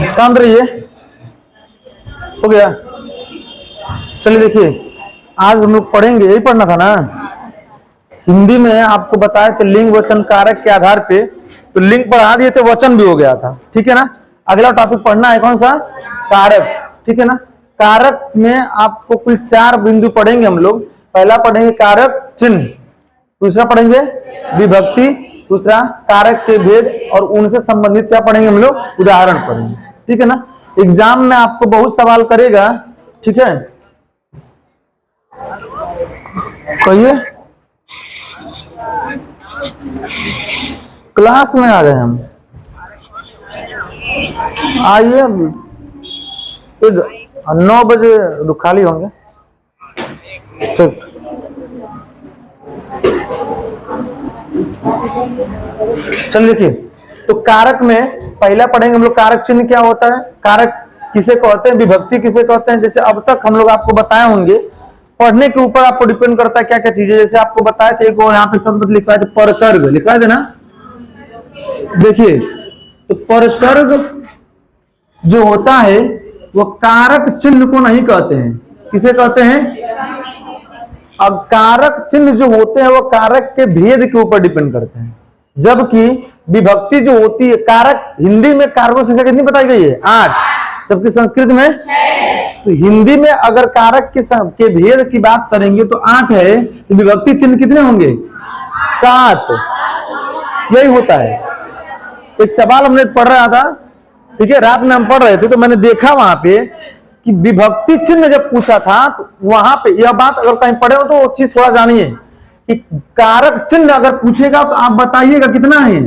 शांत रहिए, हो गया। चलिए देखिए, आज हम लोग पढ़ेंगे, यही पढ़ना था ना। हिंदी में आपको बताए थे लिंग वचन कारक के आधार पे, तो लिंग पढ़ा दिए थे, वचन भी हो गया था, ठीक है ना। अगला टॉपिक पढ़ना है कौन सा, कारक, ठीक है ना। कारक में आपको कुल 4 बिंदु पढ़ेंगे हम लोग। पहला पढ़ेंगे कारक चिन्ह, दूसरा पढ़ेंगे विभक्ति, दूसरा कारक के भेद, और उनसे संबंधित क्या पढ़ेंगे हम लोग, उदाहरण पढ़ेंगे, ठीक है ना। एग्जाम में आपको बहुत सवाल करेगा, ठीक है। कहिए, क्लास में आ गए हम, आइए। 9 बजे खाली होंगे, ठीक। चलिए देखिए, तो कारक में पहला पढ़ेंगे हम लोग, कारक चिन्ह क्या होता है, कारक किसे कहते हैं, विभक्ति किसे कहते हैं। जैसे अब तक हम लोग आपको बताए होंगे, पढ़ने के ऊपर आपको डिपेंड करता है क्या क्या चीजें। जैसे आपको बताए थे, एक यहाँ पे शब्द लिखा है परसर्ग, लिखा है ना। देखिए, तो परसर्ग जो होता है वो कारक चिन्ह को नहीं कहते हैं, किसे कहते हैं। अब कारक चिन्ह जो होते हैं वो कारक के भेद के ऊपर डिपेंड करते हैं, जबकि विभक्ति जो होती है, कारक, हिंदी में कारकों की संख्या कितनी बताई गई है, 8, जबकि संस्कृत में 6। तो हिंदी में अगर कारक के भेद की बात करेंगे तो 8 है, तो विभक्ति चिन्ह कितने होंगे, 7। यही होता है। एक सवाल हमने पढ़ रहा था, ठीक है, रात में हम पढ़ रहे थे, तो मैंने देखा वहां पे कि विभक्ति चिन्ह जब पूछा था, तो वहां पे यह बात अगर कहीं पढ़े हो तो वो चीज थोड़ा जानिए कि कारक चिन्ह अगर पूछेगा तो आप बताइएगा कितना है।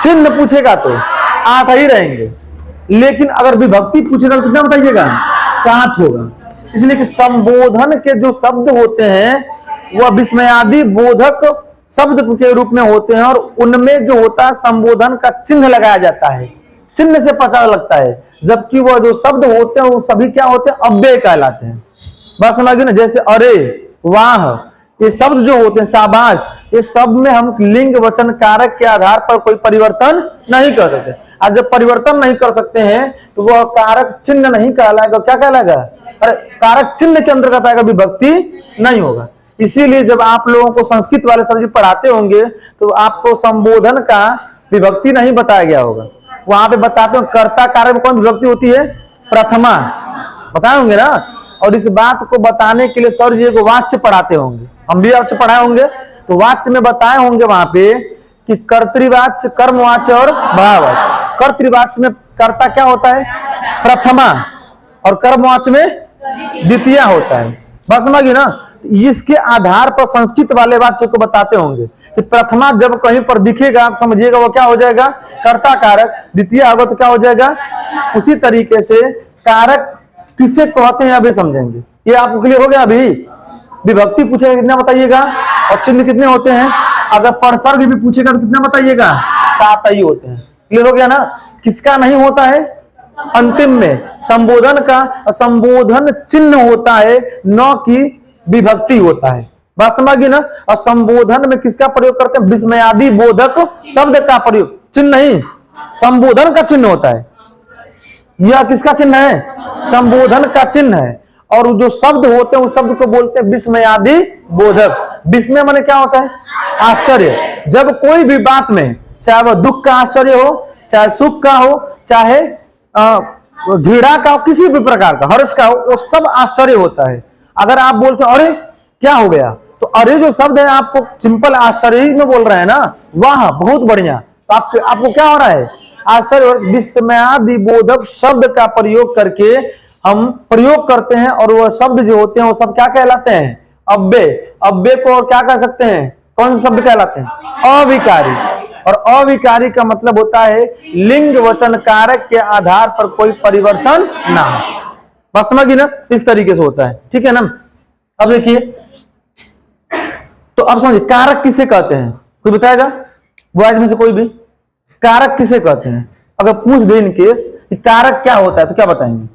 चिन्ह पूछेगा तो 8 ही रहेंगे, लेकिन अगर विभक्ति पूछेगा तो कितना बताइएगा, 7 होगा। इसलिए कि संबोधन के जो शब्द होते हैं वह विस्मयादि बोधक शब्द के रूप में होते हैं, और उनमें जो होता है संबोधन का चिन्ह लगाया जाता है, चिन्ह से पता लगता है। जबकि वह जो शब्द होते हैं वो सभी क्या होते हैं, अव्यय कहलाते हैं। बात समझिए ना। जैसे अरे, वाह, ये शब्द जो होते हैं, शाबाश, ये सब में हम लिंग वचन कारक के आधार पर कोई परिवर्तन नहीं कर सकते। आज जब परिवर्तन नहीं कर सकते हैं तो वह कारक चिन्ह नहीं कहलाएगा, क्या कहलाएगा, अरे कारक चिन्ह के अंतर्गत आएगा, विभक्ति नहीं होगा। इसीलिए जब आप लोगों को संस्कृत वाले सब्जेक्ट पढ़ाते होंगे तो आपको संबोधन का विभक्ति नहीं बताया गया होगा। वहां पे बताते हो कर्ता कारक में कौन विभक्ति होती है, प्रथमा, बताए होंगे ना। और इस बात को बताने के लिए सर जी को वाच्य पढ़ाते होंगे, हम भी वाच्य पढ़ाए होंगे, तो वाच्य में बताए होंगे वहां पे कि कर्तृवाच्य, कर्मवाच्य और भाववाच्य। कर्तृवाच्य में कर्ता क्या होता है, प्रथमा, और कर्मवाच्य में द्वितीय होता है। बस समझिए ना। इसके आधार पर संस्कृत वाले वाच्य को बताते होंगे कि प्रथमा जब कहीं पर दिखेगा आप समझिएगा वो क्या हो जाएगा, कर्ता कारक, द्वितीय होगा तो क्या हो जाएगा। उसी तरीके से कारक किसे कहते हैं अभी समझेंगे, ये आपको क्लियर हो गया। अभी विभक्ति पूछेगा कितना बताइएगा, और चिन्ह कितने होते हैं। अगर परसर्ग भी पूछेगा तो कितना बताइएगा, 7 ही होते हैं। क्लियर हो गया ना। किसका नहीं होता है, अंतिम में संबोधन का, और संबोधन चिन्ह होता है, न कि विभक्ति होता है। बात समझिए ना। और संबोधन में किसका प्रयोग करते हैं, विस्मयादि बोधक शब्द का प्रयोग, चिन्ह नहीं, संबोधन का चिन्ह होता है। यह किसका चिन्ह है, संबोधन का चिन्ह है। और जो शब्द होते हैं उस शब्द को बोलते हैं विस्मयादि बोधक। विस्मय माने क्या होता है, आश्चर्य। जब कोई भी बात में, चाहे वह दुख का आश्चर्य हो, चाहे सुख का हो, चाहे घृणा का हो, किसी भी प्रकार का, हर्ष का हो, वो सब आश्चर्य होता है। अगर आप बोलते हैं अरे क्या हो गया, तो अरे जो शब्द है आपको सिंपल आश्चर्य में बोल रहे हैं ना, वाह बहुत बढ़िया, तो आपको क्या हो रहा है, आश्चर्य। विस्मयादि बोधक शब्द का प्रयोग करके हम प्रयोग करते हैं, और वह शब्द जो होते हैं वो सब क्या कहलाते हैं, अव्यय। अव्यय को और क्या कह सकते हैं, कौन से शब्द कहलाते हैं, अविकारी। और अविकारी का मतलब होता है लिंग वचन कारक के आधार पर कोई परिवर्तन ना हो। बस समझिए ना, इस तरीके से होता है, ठीक है ना। अब देखिए, तो अब समझिए कारक किसे कहते हैं, कोई बताएगा, बॉयज में से कोई भी, कारक किसे कहते हैं। अगर पूछ दे इन केस कि कारक क्या होता है तो क्या बताएंगे,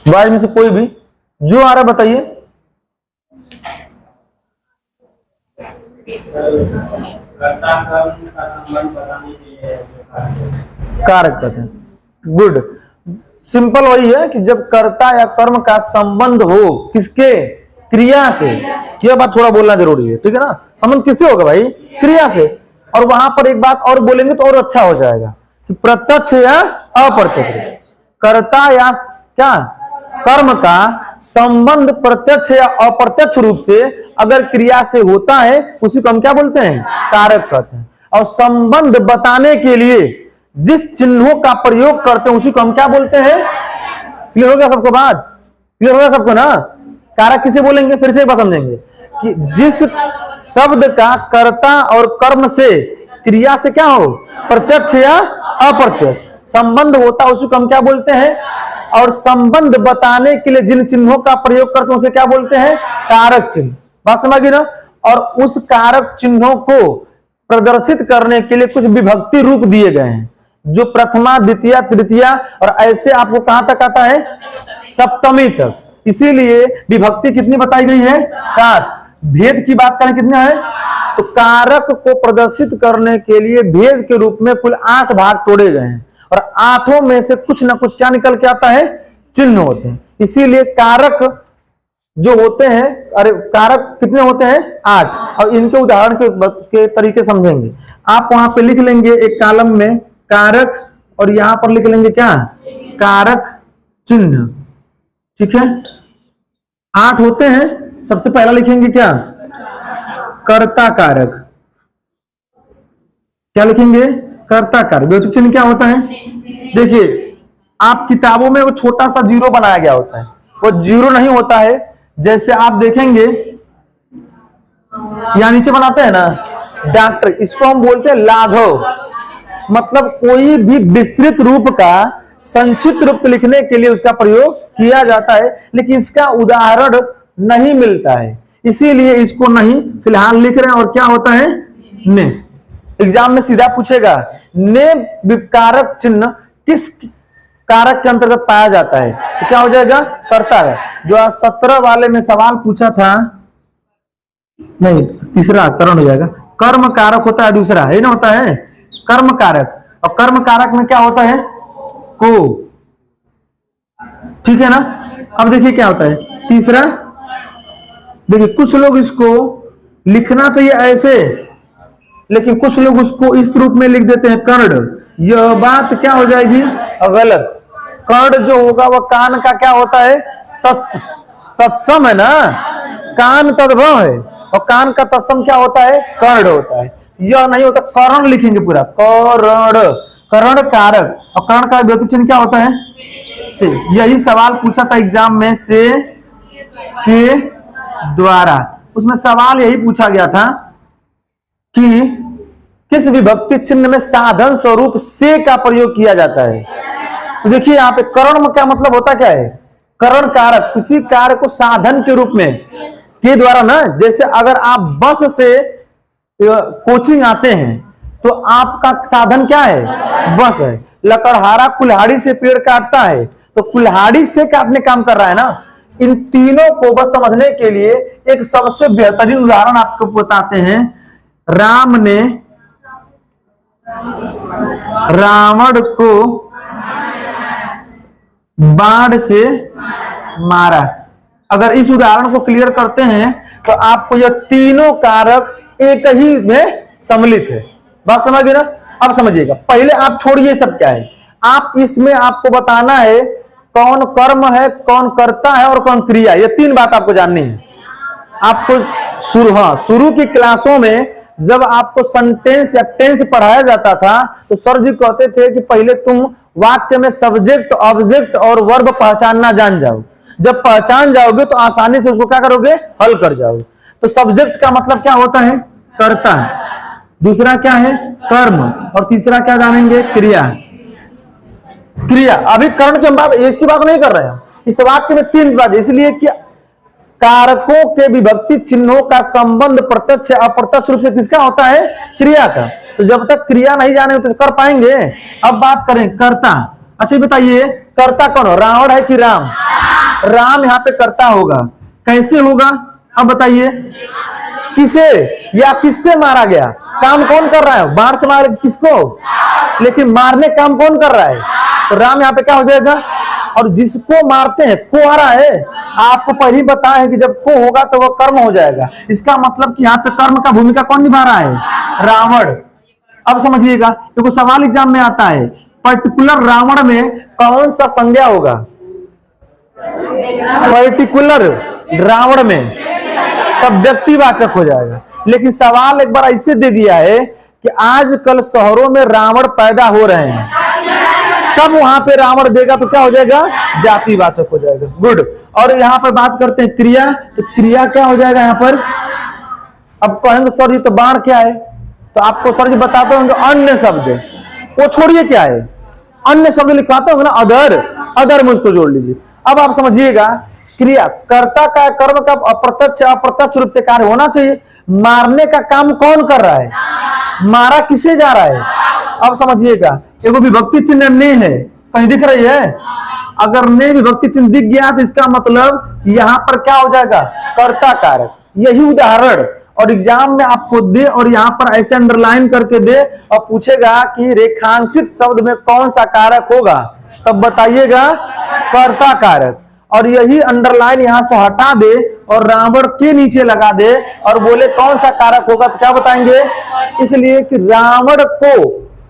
बॉयज में से कोई भी जो आ रहा बताइए। कारक कहते हैं। गुड, सिंपल वही है कि जब कर्ता या कर्म का संबंध हो किसके, क्रिया से। यह बात थोड़ा बोलना जरूरी है, ठीक है ना। संबंध किससे होगा भाई, क्रिया से। और वहां पर एक बात और बोलेंगे तो और अच्छा हो जाएगा कि प्रत्यक्ष या अप्रत्यक्ष, कर्ता या क्या कर्म का संबंध प्रत्यक्ष या अप्रत्यक्ष रूप से अगर क्रिया से होता है उसी को हम क्या बोलते हैं, कारक कहते हैं। और संबंध बताने के लिए जिस चिन्हों का प्रयोग करते हैं उसी को हम क्या बोलते हैं। क्लियर हो गया सबको बात, क्लियर हो गया सबको ना। कारक किसे बोलेंगे, फिर से एक बार समझेंगे कि जिस शब्द का कर्ता और कर्म से क्रिया से क्या हो, प्रत्यक्ष या अप्रत्यक्ष संबंध होता है उसी को हम क्या बोलते हैं। और संबंध बताने के लिए जिन चिन्हों का प्रयोग करते हैं उसे क्या बोलते हैं, कारक चिन्ह। बात समझ गई ना। और उस कारक चिन्हों को प्रदर्शित करने के लिए कुछ विभक्ति रूप दिए गए हैं, जो प्रथमा, द्वितीय, तृतीय और ऐसे आपको कहां तक आता है, सप्तमी तक। इसीलिए विभक्ति कितनी बताई गई है, 7। भेद की बात करें कितने है, तो कारक को प्रदर्शित करने के लिए भेद के रूप में कुल 8 भाग तोड़े गए हैं। और 8 में से कुछ ना कुछ क्या निकल के आता है, चिन्ह होते हैं। इसीलिए कारक जो होते हैं, अरे कारक कितने होते हैं, 8। और इनके उदाहरण के तरीके समझेंगे। आप वहां पे लिख लेंगे एक कॉलम में कारक और यहां पर लिख लेंगे क्या, कारक चिन्ह, ठीक है। 8 होते हैं। सबसे पहला लिखेंगे क्या, कर्ता कारक। क्या लिखेंगे, कर्ता कारक। विभक्ति चिन्ह क्या होता है, देखिए आप किताबों में वो छोटा सा जीरो बनाया गया होता है, वो जीरो नहीं होता है। जैसे आप देखेंगे यहां नीचे बनाते हैं ना डॉक्टर, इसको हम बोलते हैं लाघव। मतलब कोई भी विस्तृत रूप का संक्षिप्त रूप लिखने के लिए उसका प्रयोग किया जाता है, लेकिन इसका उदाहरण नहीं मिलता है, इसीलिए इसको नहीं फिलहाल लिख रहे हैं। और क्या होता है, ने। एग्जाम में सीधा पूछेगा ने कारक चिन्ह किस कारक के अंतर्गत पाया जाता है, तो क्या हो जाएगा, कर्ता है। जो 17 वाले में सवाल पूछा था, नहीं तीसरा करण हो जाएगा। कर्म कारक होता है दूसरा, है ना, होता है कर्म कारक। और कर्म कारक में क्या होता है, को, ठीक है ना। अब देखिए क्या होता है तीसरा। देखिए कुछ लोग इसको लिखना चाहिए ऐसे, लेकिन कुछ लोग उसको इस रूप में लिख देते हैं कर्ण। यह बात क्या हो जाएगी, गलत। कर्ण जो होगा वह कान का क्या होता है, तत्सम है ना, कान तद्भव है। और कान का तत्सम क्या होता है, कर्ण होता है। यह नहीं होता, कर्ण लिखेंगे पूरा, कर्ण, कर्ण कारक। और कर्ण का विभक्ति चिन्ह क्या होता है, से। यही सवाल पूछा था एग्जाम में, से के द्वारा। उसमें सवाल यही पूछा गया था कि किस विभक्ति चिन्ह में साधन स्वरूप से का प्रयोग किया जाता है। तो देखिए यहाँ पे करण में क्या मतलब होता क्या है, करण कारक, किसी कार्य को साधन के रूप में के द्वारा ना। जैसे अगर आप बस से कोचिंग आते हैं तो आपका साधन क्या है, बस है। लकड़हारा कुल्हाड़ी से पेड़ काटता है तो कुल्हाड़ी से काटने काम कर रहा है ना। इन तीनों को बस समझने के लिए एक सबसे बेहतरीन उदाहरण आपको बताते हैं। राम ने रावण को बाण से मारा। अगर इस उदाहरण को क्लियर करते हैं तो आपको यह तीनों कारक एक ही में सम्मिलित है। बात समझ गए ना। अब समझिएगा, पहले आप छोड़िए सब क्या है, आप इसमें आपको बताना है कौन कर्म है, कौन करता है और कौन क्रिया। ये 3 बात आपको जाननी है। आपको शुरू की क्लासों में जब आपको सेंटेंस या टेंस पढ़ाया जाता था तो सर जी कहते थे कि पहले तुम वाक्य में सब्जेक्ट, ऑब्जेक्ट और वर्ब पहचानना जान जाओ। जब पहचान जाओगे तो आसानी से उसको क्या करोगे, हल कर जाओगे। तो सब्जेक्ट का मतलब क्या होता है, कर्ता है। दूसरा क्या है, कर्म। और तीसरा क्या जानेंगे, क्रिया। क्रिया अभी कर्ण की हम बात, इसकी बात नहीं कर रहे हैं। इस वाक्य में 3 बात, इसलिए कि कारकों के विभक्ति चिन्हों का संबंध प्रत्यक्ष अप्रत्यक्ष रूप से किसका होता है, क्रिया का। तो जब तक क्रिया नहीं जाने तो कर पाएंगे। अब बात करें कर्ता। अच्छा बताइए कर्ता कौन हो, रावण है कि राम? राम यहाँ पे कर्ता होगा। कैसे होगा अब बताइए? किसे या किससे मारा गया? काम कौन कर रहा है? बाण से मार किसको? लेकिन मारने काम कौन कर रहा है? तो राम यहाँ पे क्या हो जाएगा? और जिसको मारते हैं को आ रहा है, आपको पहले ही बताया है कि जब को होगा तो वो कर्म हो जाएगा। इसका मतलब कि यहाँ पे कर्म का भूमिका कौन निभा रहा है? रावण। अब समझिएगा, देखो सवाल एग्जाम में आता है, पर्टिकुलर रावण में कौन सा संज्ञा होगा? पर्टिकुलर रावण में तब व्यक्तिवाचक हो जाएगा। लेकिन सवाल एक बार ऐसे दे दिया है कि आजकल शहरों में रावण पैदा हो रहे हैं, तब वहां पे रावण देगा तो क्या हो जाएगा? जातिवाचक हो जाएगा। गुड। और यहाँ पर बात करते हैं क्रिया, तो क्रिया क्या हो जाएगा यहाँ पर? अब कहेंगे सर जी तो बाण क्या है, तो आपको सर जी बताते होंगे अन्य शब्द, वो छोड़िए क्या है, अन्य शब्द लिखवाते होंगे ना, अदर, अदर में उसको जोड़ लीजिए। अब आप समझिएगा, क्रिया कर्ता का कर्म का अप्रत्यक्ष अप्रत्यक्ष रूप से कार्य होना चाहिए। मारने का काम कौन कर रहा है? मारा किसे जा रहा है? अब समझिएगा, एगो विभक्ति चिन्ह ने है, कहीं दिख रही है? अगर ने विभक्ति चिन्ह दिख गया तो इसका मतलब यहाँ पर क्या हो जाएगा? कर्ता कारक। यही उदाहरण और एग्जाम में आपको दे और यहाँ पर ऐसे अंडरलाइन करके दे और पूछेगा कि रेखांकित शब्द में कौन सा कारक होगा, तब बताइएगा कर्ता कारक। और यही अंडरलाइन यहां से हटा दे और रावण के नीचे लगा दे और बोले कौन सा कारक होगा, तो क्या बताएंगे? इसलिए कि रावण को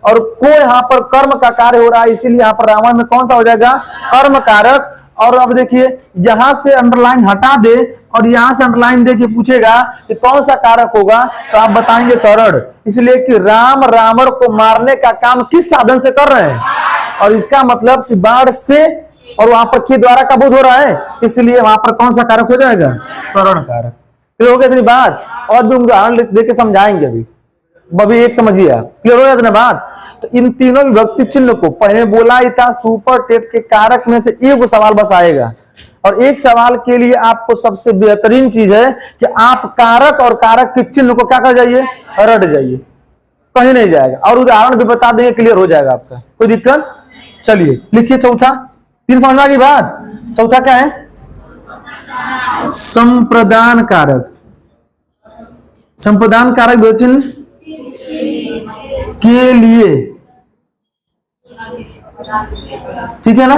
और को यहाँ पर कर्म का कार्य हो रहा है, इसीलिए यहाँ पर रावण में कौन सा हो जाएगा? कर्म कारक। और अब देखिए यहां से अंडरलाइन हटा दे और यहां से अंडरलाइन दे के पूछेगा कि कौन सा कारक होगा, तो आप बताएंगे करण। इसलिए कि राम रावण को मारने का काम किस साधन से कर रहे हैं, और इसका मतलब कि बाण से, और वहां पर के द्वारा का बोध हो रहा है, इसलिए वहां पर कौन सा कारक हो जाएगा? करण कारक। फिर हो गया इतनी बात, और भी उदाहरण देके समझाएंगे। अभी एक समझिए आप, क्लियर हो जाता ना बात? तो इन तीनों विभक्ति चिन्ह को पहले बोला ही था, सुपर टेट के कारक में से एक सवाल बस आएगा, और एक सवाल के लिए आपको सबसे बेहतरीन चीज है कि आप कारक और कारक के चिन्ह को क्या कर जाइए? रट जाइए, कहीं नहीं जाएगा। और उदाहरण भी बता देंगे, क्लियर हो जाएगा आपका, कोई दिक्कत? चलिए लिखिए चौथा, तीन समझ में आ गई बात। चौथा क्या है? संप्रदान कारक। संप्रदान कारक विभक्ति के लिए, ठीक है ना?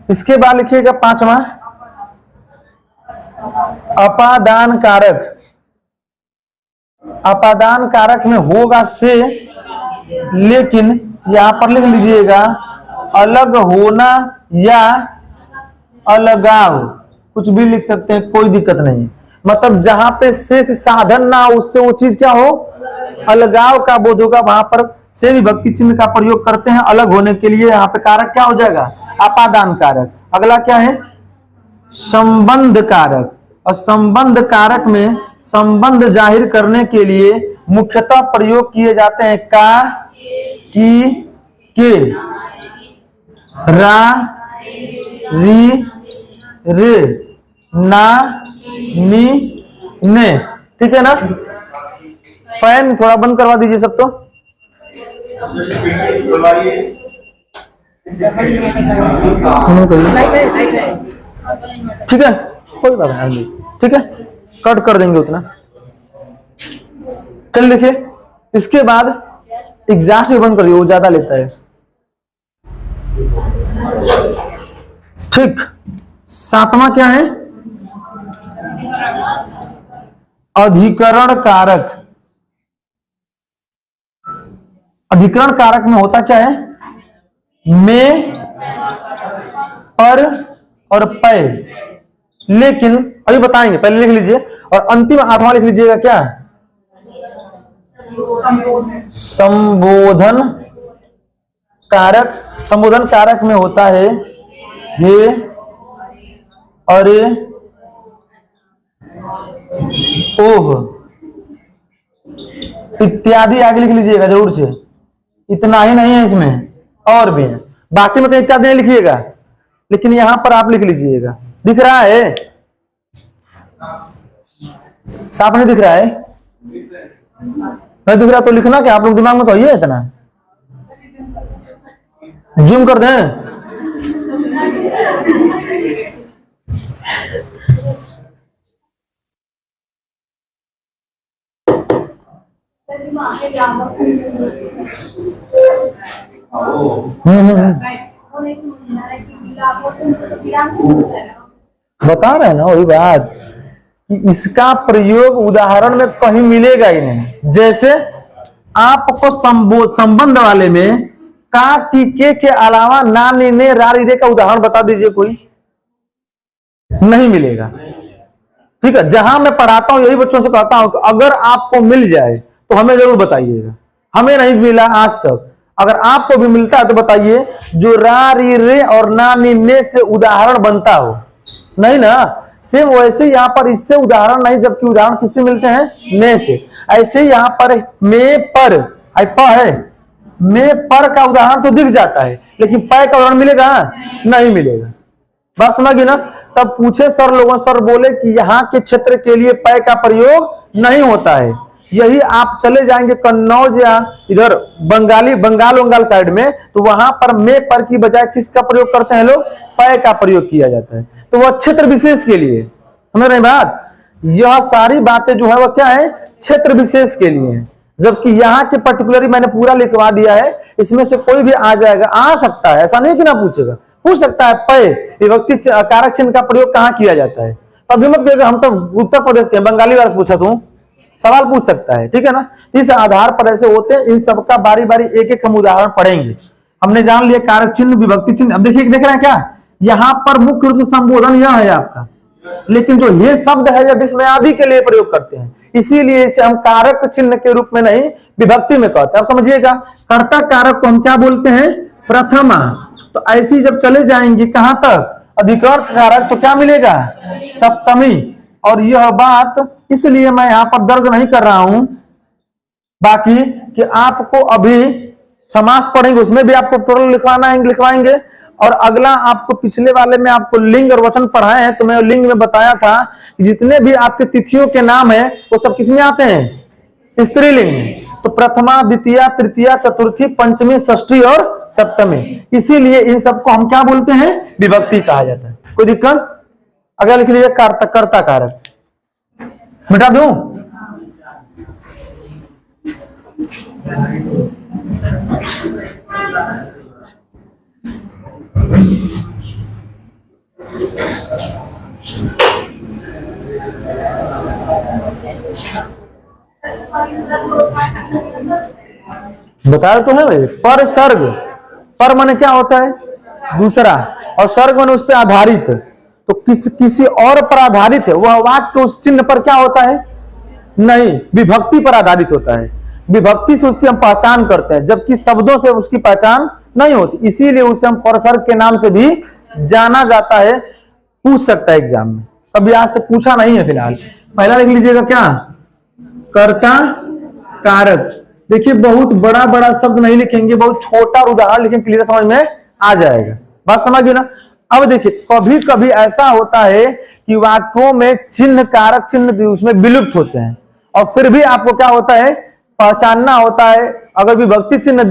इसके बाद लिखिएगा पांचवा अपादान कारक। अपादान कारक में होगा से, लेकिन यहां पर लिख लीजिएगा अलग होना या अलगाव, कुछ भी लिख सकते हैं, कोई दिक्कत नहीं। मतलब जहां पे से साधन ना हो, उससे वो चीज क्या हो? अलगाव का बोध होगा, वहां पर से विभक्ति चिन्ह का प्रयोग करते हैं अलग होने के लिए। यहाँ पे कारक क्या हो जाएगा? अपादान कारक। अगला क्या है? संबंध कारक। और संबंध कारक में संबंध जाहिर करने के लिए मुख्यतः प्रयोग किए जाते हैं का, की, के, रा, री, रे, ना, नी, ने। ठीक है ना? फैन थोड़ा बंद करवा दीजिए सब। तो ठीक है, कोई बात नहीं, ठीक है, कट कर देंगे उतना। चल देखिए, इसके बाद एग्जैक्ट भी बंद कर दिए, वो ज्यादा लेता है। ठीक, सातवां क्या है? अधिकरण कारक। अधिकरण कारक में होता क्या है? में, पर और पै। लेकिन अभी बताएंगे, पहले लिख लीजिए। और अंतिम आठवां लिख लीजिएगा क्या? संबोधन कारक। संबोधन कारक में होता है हे, अरे, ओह इत्यादि आगे लिख लीजिएगा जरूर से। इतना ही नहीं है, इसमें और भी है, बाकी में कहीं इत्यादि नहीं लिखिएगा, लेकिन यहां पर आप लिख लीजिएगा। दिख रहा है? साफ नहीं दिख रहा है? नहीं दिख रहा तो लिखना क्या? आप लोग दिमाग में तो है इतना, जूम कर दें। बता रहे हैं ना वही बात कि इसका प्रयोग उदाहरण में कहीं मिलेगा ही नहीं। जैसे आपको संबंध वाले में का, की, के अलावा ना, नी, ने, रा, री, रे का उदाहरण बता दीजिए कोई, नहीं मिलेगा। ठीक है, जहां मैं पढ़ाता हूं यही बच्चों से कहता हूं कि अगर आपको मिल जाए तो हमें जरूर बताइएगा। हमें नहीं मिला आज तक, अगर आपको भी मिलता है तो बताइए जो रा, री, रे और ना, नी, ने से उदाहरण बनता हो। नहीं ना, सेम वैसे यहां पर इससे उदाहरण नहीं, जबकि उदाहरण किससे मिलते हैं? ने से। ऐसे यहां पर में पर है, में पर का उदाहरण तो दिख जाता है, लेकिन पै का उदाहरण मिलेगा? नहीं मिलेगा। बात समझिए ना। तब पूछे सर लोगों, सर बोले कि यहाँ के क्षेत्र के लिए पै का प्रयोग नहीं होता है। यही आप चले जाएंगे कन्नौज या इधर बंगाल साइड में, तो वहां पर में पर की बजाय किसका प्रयोग करते हैं लोग? पै का प्रयोग किया जाता है। तो वह क्षेत्र विशेष के लिए, समझ रहे बात? यह सारी बातें जो है वह क्या है? क्षेत्र विशेष के लिए है। जबकि यहाँ के पर्टिकुलरली मैंने पूरा लिखवा दिया है, इसमें से कोई भी आ जाएगा, आ सकता है, ऐसा नहीं कि ना पूछेगा, पूछ सकता है पै विभक्ति कारक चिन्ह का प्रयोग कहाँ किया जाता है। तब भी मत कहिएगा हम तो उत्तर प्रदेश के बंगाली वाले से पूछा तू, सवाल पूछ सकता है। ठीक है ना। इस आधार पर ऐसे होते हैं, इन सबका बारी बारी एक एक हम उदाहरण पढ़ेंगे। हमने जान लिया कारक चिन्ह, विभक्ति चिन्ह। अब देखिए, देख रहे हैं क्या, यहाँ पर मुख्य रूप से संबोधन यह है आपका, लेकिन जो ये शब्द है जब इसमें आदि के लिए प्रयोग करते हैं, इसीलिए इसे हम कारक चिन्ह के रूप में नहीं विभक्ति में कहते हैं। अब समझिएगा, कर्ता कारक को हम क्या बोलते हैं? प्रथमा। तो ऐसी जब चले जाएंगे कहां तक? अधिकर्ता कारक, तो क्या मिलेगा? सप्तमी। और यह बात इसलिए मैं यहां पर दर्ज नहीं कर रहा हूं, बाकी कि आपको अभी समास पढ़ेंगे उसमें भी आपको टोटल लिखवाएंगे। और अगला आपको पिछले वाले में आपको लिंग और वचन पढ़ाए हैं, तो मैं लिंग में बताया था कि जितने भी आपके तिथियों के नाम है वो सब किसमें आते हैं? स्त्रीलिंग में। तो प्रथमा, द्वितीया, तृतीया, चतुर्थी, पंचमी, षष्ठी और सप्तमी, इसीलिए इन सबको हम क्या बोलते हैं? विभक्ति कहा जाता है। कोई दिक्कत? अगर लिख लीजिए कर्ता कारक, मिटा दूं? बताया तो है भाई। पर सर्ग, पर माने क्या होता है? दूसरा, और सर्ग माने उस पर आधारित। तो किसी और पर आधारित है वह वाक्य, उस चिन्ह पर क्या होता है? नहीं, विभक्ति पर आधारित होता है। विभक्ति से उसकी हम पहचान करते हैं, जबकि शब्दों से उसकी पहचान नहीं होती। इसीलिए उसे हम परसर्ग के नाम से भी जाना जाता है। पूछ सकता है एग्जाम में, कभी आज तक पूछा नहीं है फिलहाल। पहला लिख लीजिएगा क्या? कर्ता कारक। देखिए, बहुत बड़ा बड़ा शब्द नहीं लिखेंगे, बहुत छोटा उदाहरण लिखेंगे, क्लियर समझ में आ जाएगा। बात समझ गए ना। अब देखिए, कभी कभी ऐसा होता है कि वाक्यों में चिन्ह, कारक चिन्ह उसमें विलुप्त होते हैं, और फिर भी आपको क्या होता है? पहचानना होता है। अगर विभक्ति चिन्ह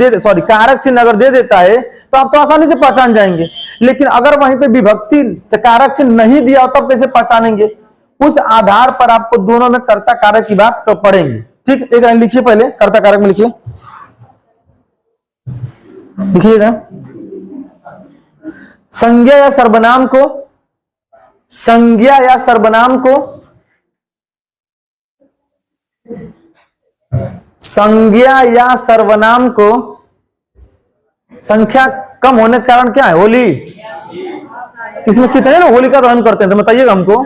कारक चिन्ह अगर दे देता है तो आप तो आसानी से पहचान जाएंगे, लेकिन अगर वहीं पे विभक्ति कारक चिन्ह नहीं दिया हो तब कैसे पहचानेंगे? उस आधार पर आपको दोनों में कर्ता कारक की बात पढ़ेंगे। ठीक, एक लाइन लिखिए, पहले कर्ता कारक में लिखिए, लिखिएगा। संज्ञा या सर्वनाम को, संज्ञा या सर्वनाम को, संज्ञा या सर्वनाम को, संख्या कम होने के कारण क्या है? होली। इसमें कितने लोग होलिका दहन करते हैं तो बताइएगा हमको।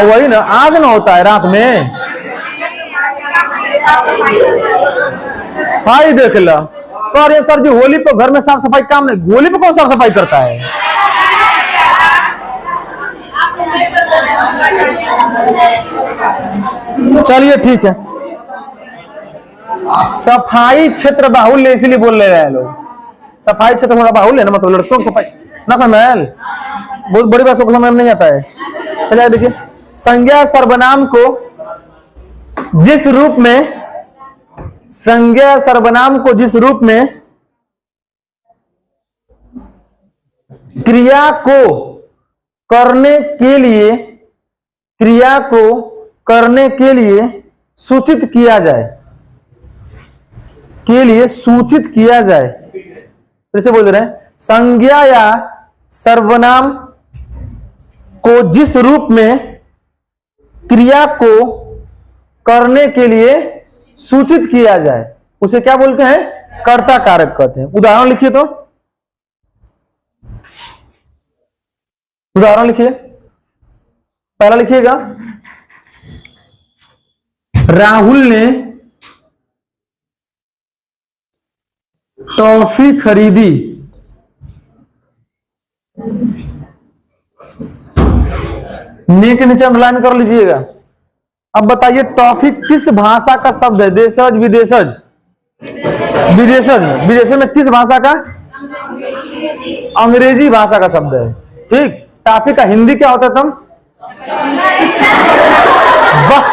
वही ना, आज ना होता है रात में। भाई देख लो, अरे सर जी होली पे घर में साफ सफाई काम नहीं, होली पे कौन साफ सफाई करता है? चलिए ठीक है, सफाई क्षेत्र बाहुल्य इसलिए बोल रहे हैं लोग। सफाई क्षेत्र थोड़ा बाहुल्य है ना, मतलब लड़कियों की सफाई ना समझ, बहुत बड़ी बात को समझ में नहीं आता है। चलिए देखिए, संज्ञा सर्वनाम को जिस रूप में, संज्ञा सर्वनाम को जिस रूप में क्रिया को करने के लिए, क्रिया को करने के लिए सूचित किया जाए, के लिए सूचित किया जाए। फिर से बोल रहे हैं, संज्ञा या सर्वनाम को जिस रूप में क्रिया को करने के लिए सूचित किया जाए उसे क्या बोलते हैं? कर्ता कारक कहते हैं। उदाहरण लिखिए, तो उदाहरण लिखिए। पहला लिखिएगा, राहुल ने टॉफी खरीदी। ने के नीचे अंडरलाइन कर लीजिएगा। अब बताइए, टॉफी किस भाषा का शब्द है? देशज, विदेशज? विदेशज में, विदेशज में किस भाषा का? अंग्रेजी भाषा का शब्द है। ठीक। टॉफी का हिंदी क्या होता है तम? वाह,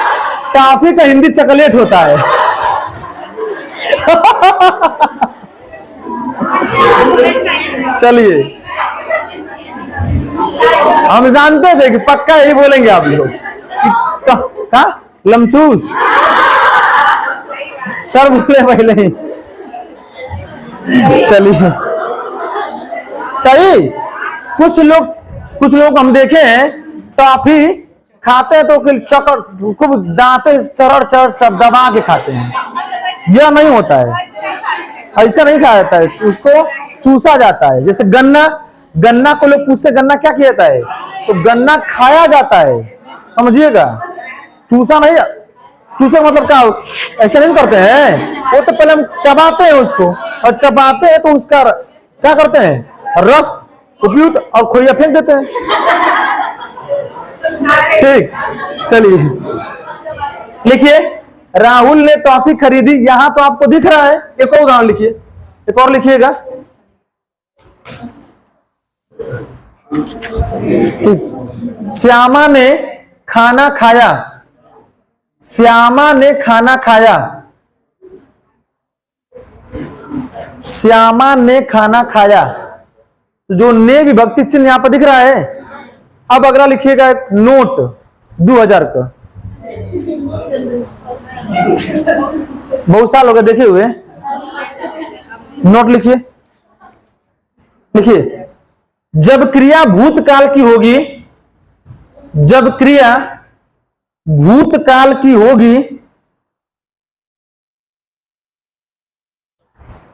टॉफी का हिंदी चॉकलेट होता है। चलिए, हम जानते थे कि पक्का यही बोलेंगे आप लोग। का लमचूस सर बोले पहले ही। चलिए, सही। कुछ लोग हम देखे हैं टॉफी खाते हैं तो चकर खूब दांते चरड़ चरड़ दबा के खाते हैं। यह नहीं होता है, ऐसा नहीं खाया जाता है, उसको चूसा जाता है। जैसे गन्ना को लोग पूछते गन्ना क्या किया जाता है, तो गन्ना खाया जाता है, समझिएगा। चूसा नहीं, चूसा मतलब क्या, ऐसा नहीं करते हैं। वो तो पहले हम चबाते हैं उसको, और चबाते हैं तो उसका क्या करते हैं, रस उपयुक्त और खोइया फेंक देते हैं। ठीक। चलिए लिखिए, राहुल ने टॉफी खरीदी। यहां तो आपको दिख रहा है। एक और उदाहरण लिखिए, एक और लिखिएगा। श्यामा ने खाना खाया। श्यामा ने खाना खाया। श्यामा ने खाना खाया। जो ने विभक्ति चिन्ह यहां पर दिख रहा है। अब अगला लिखिएगा, एक नोट 2000 का। बहुत साल हो गए देखे हुए। नोट लिखिए, लिखिए। जब क्रिया भूतकाल की होगी, जब क्रिया भूतकाल की होगी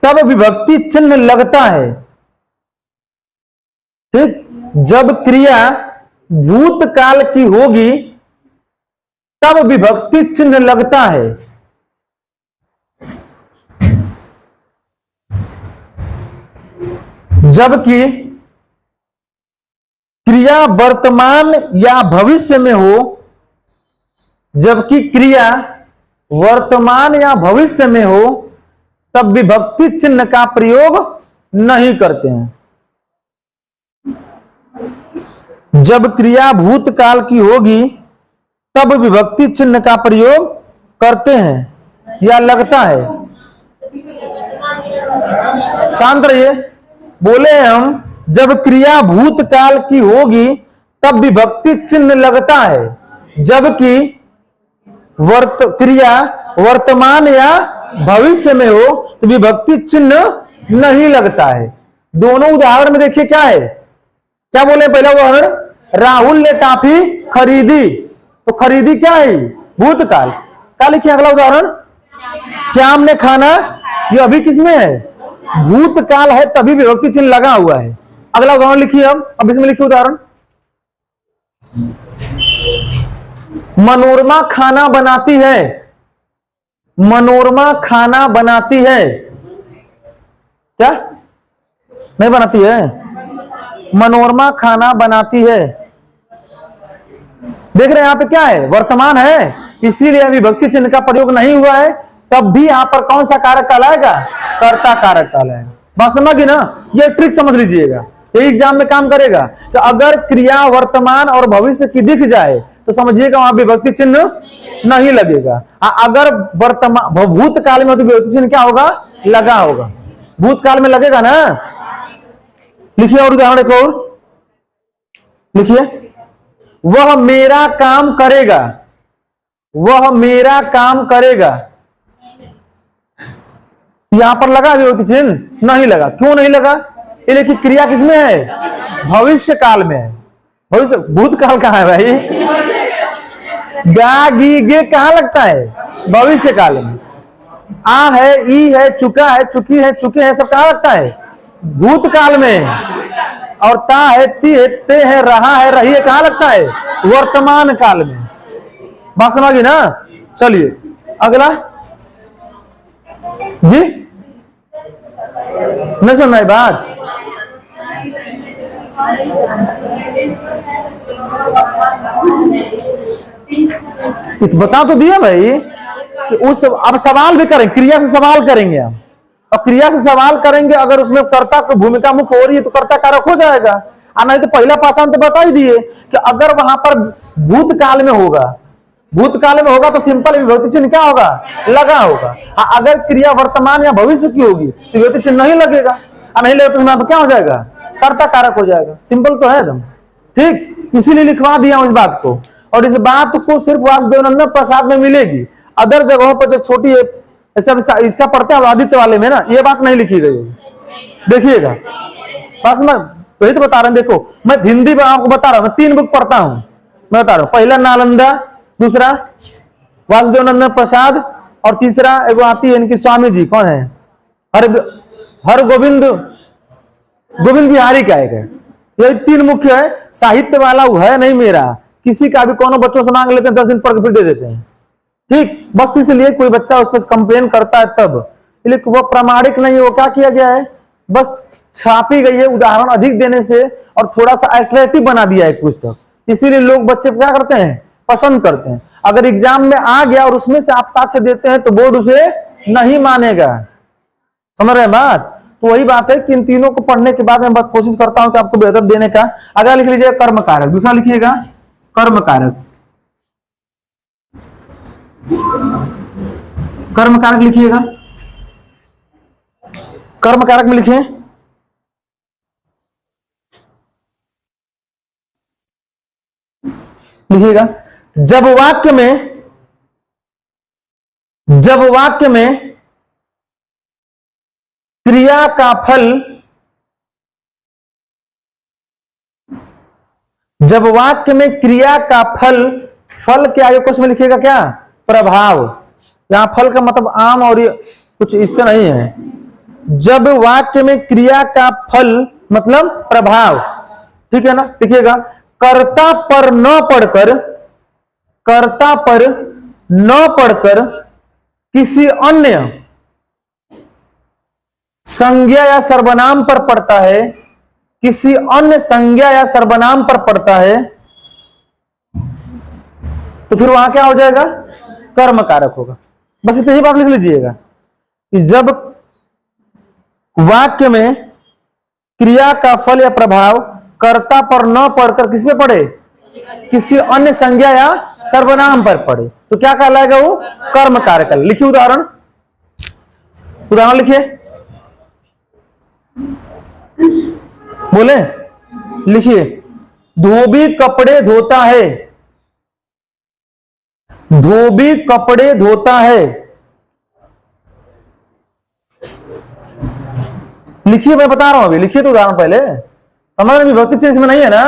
तब विभक्ति चिन्ह लगता है। ठीक। जब क्रिया भूतकाल की होगी तब विभक्ति चिन्ह लगता है। जबकि क्रिया वर्तमान या भविष्य में हो, जबकि क्रिया वर्तमान या भविष्य में हो तब विभक्ति चिन्ह का प्रयोग नहीं करते हैं। जब क्रिया भूतकाल की होगी तब विभक्ति चिन्ह का प्रयोग करते हैं या लगता है। शांत रहिए। बोले हम, जब क्रिया भूतकाल की होगी तब विभक्ति चिन्ह लगता है, जबकि क्रिया वर्तमान या भविष्य में हो तो विभक्ति चिन्ह नहीं लगता है। दोनों उदाहरण में देखिए क्या है, क्या बोले। पहला उदाहरण, राहुल ने टॉफी खरीदी। तो खरीदी क्या है, भूतकाल। क्या लिखिए अगला उदाहरण, श्याम ने खाना। ये अभी किसमें है, भूतकाल है, तभी विभक्ति चिन्ह लगा हुआ है। अगला उदाहरण लिखिए हम। अब इसमें लिखिए उदाहरण, मनोरमा खाना बनाती है। मनोरमा खाना बनाती है। क्या नहीं बनाती है, मनोरमा खाना बनाती है। देख रहे हैं यहां पे क्या है, वर्तमान है, इसीलिए विभक्ति चिन्ह का प्रयोग नहीं हुआ है। तब भी यहां पर कौन सा कारक कहलाएगा, कर्ता कारक कहलाएगा। बात समझ गई ना। ये ट्रिक समझ लीजिएगा, ये एग्जाम में काम करेगा। कि अगर क्रिया वर्तमान और भविष्य की दिख जाए तो समझिएगा वहां विभक्ति चिन्ह नहीं लगेगा। अगर वर्तमान भूतकाल में तो विभक्ति चिन्ह क्या होगा, लगा होगा। भूतकाल में लगेगा ना। लिखिए और उदाहरण एक और लिखिए, वह मेरा काम करेगा, वह मेरा काम करेगा। यहां पर लगा विभक्ति चिन्ह? नहीं लगा। क्यों नहीं लगा? ये देखिए क्रिया किसमें है? भविष्य काल में है। भविष्य, भूतकाल कहां है भाई? गा गी गे कहां लगता है? भविष्य काल में। आ है, ई है, चुका है, चुकी है, चुके हैं, सब कहां लगता है? भूतकाल में। और ता है, ती है, ते है, रहा है, रही है, कहां लगता है? वर्तमान काल में। बात समझ गई ना? चलिए अगला जी, नहीं सुन रही बात? बता तो दिया भाई कि उस, अब सवाल भी करें, क्रिया से सवाल करेंगे हम, और क्रिया से सवाल करेंगे, अगर उसमें कर्ता की भूमिका मुख्य हो रही है तो कर्ता कारक हो जाएगा। नहीं तो पहला पहचान तो बता ही दिए कि अगर वहां पर भूतकाल में होगा, भूतकाल में होगा तो सिंपल विभक्ति चिन्ह क्या होगा? लगा होगा। अगर क्रिया वर्तमान या भविष्य की होगी तो विभक्ति चिन्ह नहीं लगेगा, नहीं लगेगा तो उसमें क्या हो जाएगा? कर्ता कारक हो जाएगा। सिंपल तो है एकदम, ठीक। इसीलिए लिखवा दिया हूं इस बात को, और इस बात को सिर्फ वासुदेवानंद प्रसाद में मिलेगी। अदर जगहों पर जो छोटी है, इसका पढ़ते हैं आदित्य वाले में ना, ये बात नहीं लिखी गई है। देखिएगा बस, मैं तो तो बता रहा हूं। देखो मैं हिंदी में आपको बता रहा हूं, मैं 3 बुक पढ़ता हूं, मैं बता रहा हूं। पहला नालंदा, दूसरा वासुदेवानंद प्रसाद, और तीसरा एगो आती है इनकी स्वामी जी, कौन है? हर गोविंद बिहारी का एक है। ये 3 मुख्य है। साहित्य वाला वो है नहीं मेरा, किसी का भी कोनो बच्चों से मांग लेते हैं, 10 दिन पढ़ के फिर दे देते हैं, ठीक। बस इसलिए कोई बच्चा उस पर कंप्लेन करता है तब, लेकिन वो प्रमाणिक नहीं है। वो क्या किया गया है? बस छापी गई है उदाहरण अधिक देने से, और थोड़ा सा अट्रैक्टिव बना दिया है पुस्तक, इसीलिए लोग बच्चे क्या करते हैं? पसंद करते हैं। अगर एग्जाम में आ गया और उसमें से आप साक्ष्य देते हैं तो बोर्ड उसे नहीं मानेगा। समझ रहे बात? तो वही बात है कि इन तीनों को पढ़ने के बाद मैं बस कोशिश करता हूं कि आपको बेहतर देने का। अगला लिख लीजिएगा कर्म कारक, दूसरा लिखिएगा कर्म कारक। कर्म कारक लिखिएगा, कर्म कारक में लिखिए लिखिएगा, जब वाक्य में क्रिया का फल, जब वाक्य में क्रिया का फल के आगे कुछ में लिखिएगा क्या? प्रभाव। यहां फल का मतलब आम और कुछ इससे नहीं है। जब वाक्य में क्रिया का फल मतलब प्रभाव, ठीक है ना? लिखिएगा कर्ता पर न पढ़कर किसी अन्य संज्ञा या सर्वनाम पर पड़ता है, किसी अन्य संज्ञा या सर्वनाम पर पड़ता है, तो फिर वहां क्या हो जाएगा? कर्म कारक होगा। बस इतनी ही बात लिख लीजिएगा कि जब वाक्य में क्रिया का फल या प्रभाव कर्ता पर न पढ़कर किस पे पड़े? किसी अन्य संज्ञा या सर्वनाम पर पड़े, तो क्या कहलाएगा? वो कर्म कारक। लिखिए उदाहरण लिखिए, बोले लिखिए, धोबी कपड़े धोता है, धोबी कपड़े धोता है। लिखिए, मैं बता रहा हूं अभी, लिखिए तो उदाहरण पहले। समझ में विभक्ति चिन्ह इसमें नहीं है ना?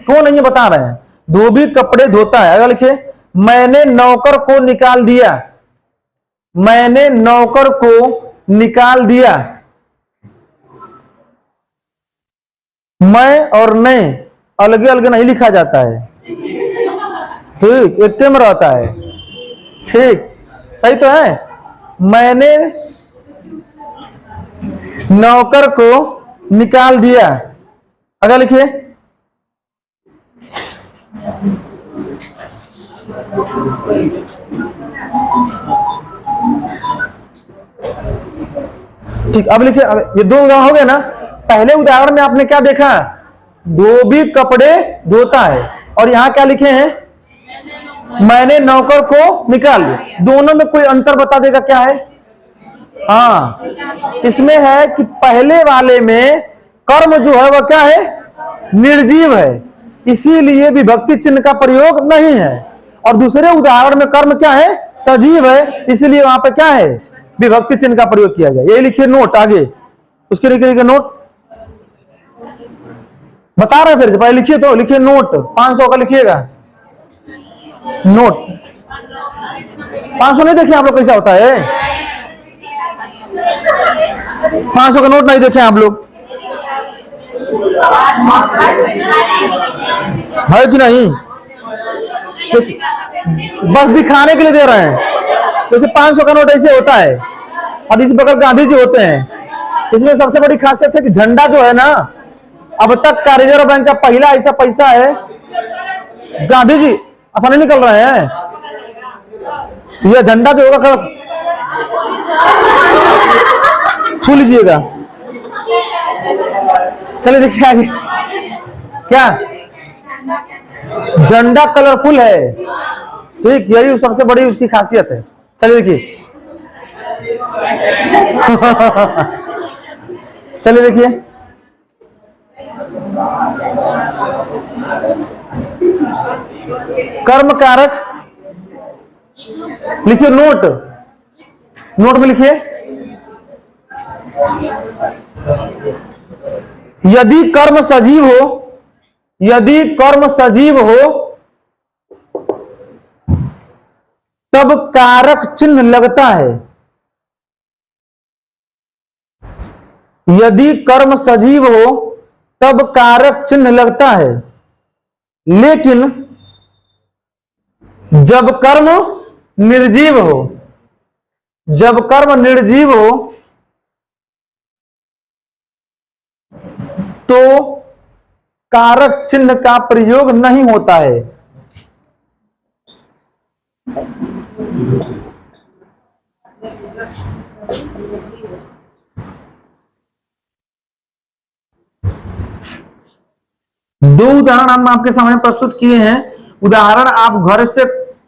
क्यों नहीं है बता रहे हैं। धोबी कपड़े धोता है। अगर लिखिए, मैंने नौकर को निकाल दिया, मैंने नौकर को निकाल दिया। मैं और ने अलग अलग नहीं लिखा जाता है, ठीक, एक में रहता है, ठीक, सही तो है। मैंने नौकर को निकाल दिया। अगर लिखिए, ठीक। अब लिखिए, ये 2 उदाहरण हो गए ना। पहले उदाहरण में आपने क्या देखा? धोबी कपड़े धोता है, और यहां क्या लिखे हैं? मैंने नौकर को निकाल दिया। दोनों में कोई अंतर बता देगा क्या है? हाँ, इसमें है कि पहले वाले में कर्म जो है वह क्या है, निर्जीव है, इसीलिए विभक्ति चिन्ह का प्रयोग नहीं है। और दूसरे उदाहरण में कर्म क्या है, सजीव है, इसीलिए वहां पे क्या है, विभक्ति चिन्ह का प्रयोग किया गया। ये लिखिए नोट आगे, उसके लिखिए नोट बता रहे फिर से, पहले लिखिए तो लिखिए नोट 500 का लिखिएगा नोट। 500 नहीं देखे आप लोग कैसा होता है, 500 का नोट नहीं देखे आप लोग, है कि नहीं? बस दिखाने के लिए दे रहे हैं, क्योंकि 500 का नोट ऐसे होता है और इस बगल गांधी जी होते हैं। इसमें सबसे बड़ी खासियत है कि झंडा जो है ना, अब तक का रिजर्व बैंक का पहला ऐसा पैसा है, गांधी जी ऐसा नहीं निकल रहे हैं, यह झंडा जो होगा छू लीजिएगा। चलिए देखिए आगे क्या, झंडा कलरफुल है, ठीक, यही सबसे बड़ी उसकी खासियत है। चलिए देखिए चलिए देखिए, कर्म कारक लिखिए नोट, नोट में लिखिए यदि कर्म सजीव हो, यदि कर्म सजीव हो तब कारक चिन्ह लगता है। यदि कर्म सजीव हो तब कारक चिन्ह लगता है, लेकिन जब कर्म निर्जीव हो, जब कर्म निर्जीव हो तो कारक चिन्ह का प्रयोग नहीं होता है। दो उदाहरण हम आपके सामने प्रस्तुत किए हैं, उदाहरण आप घर से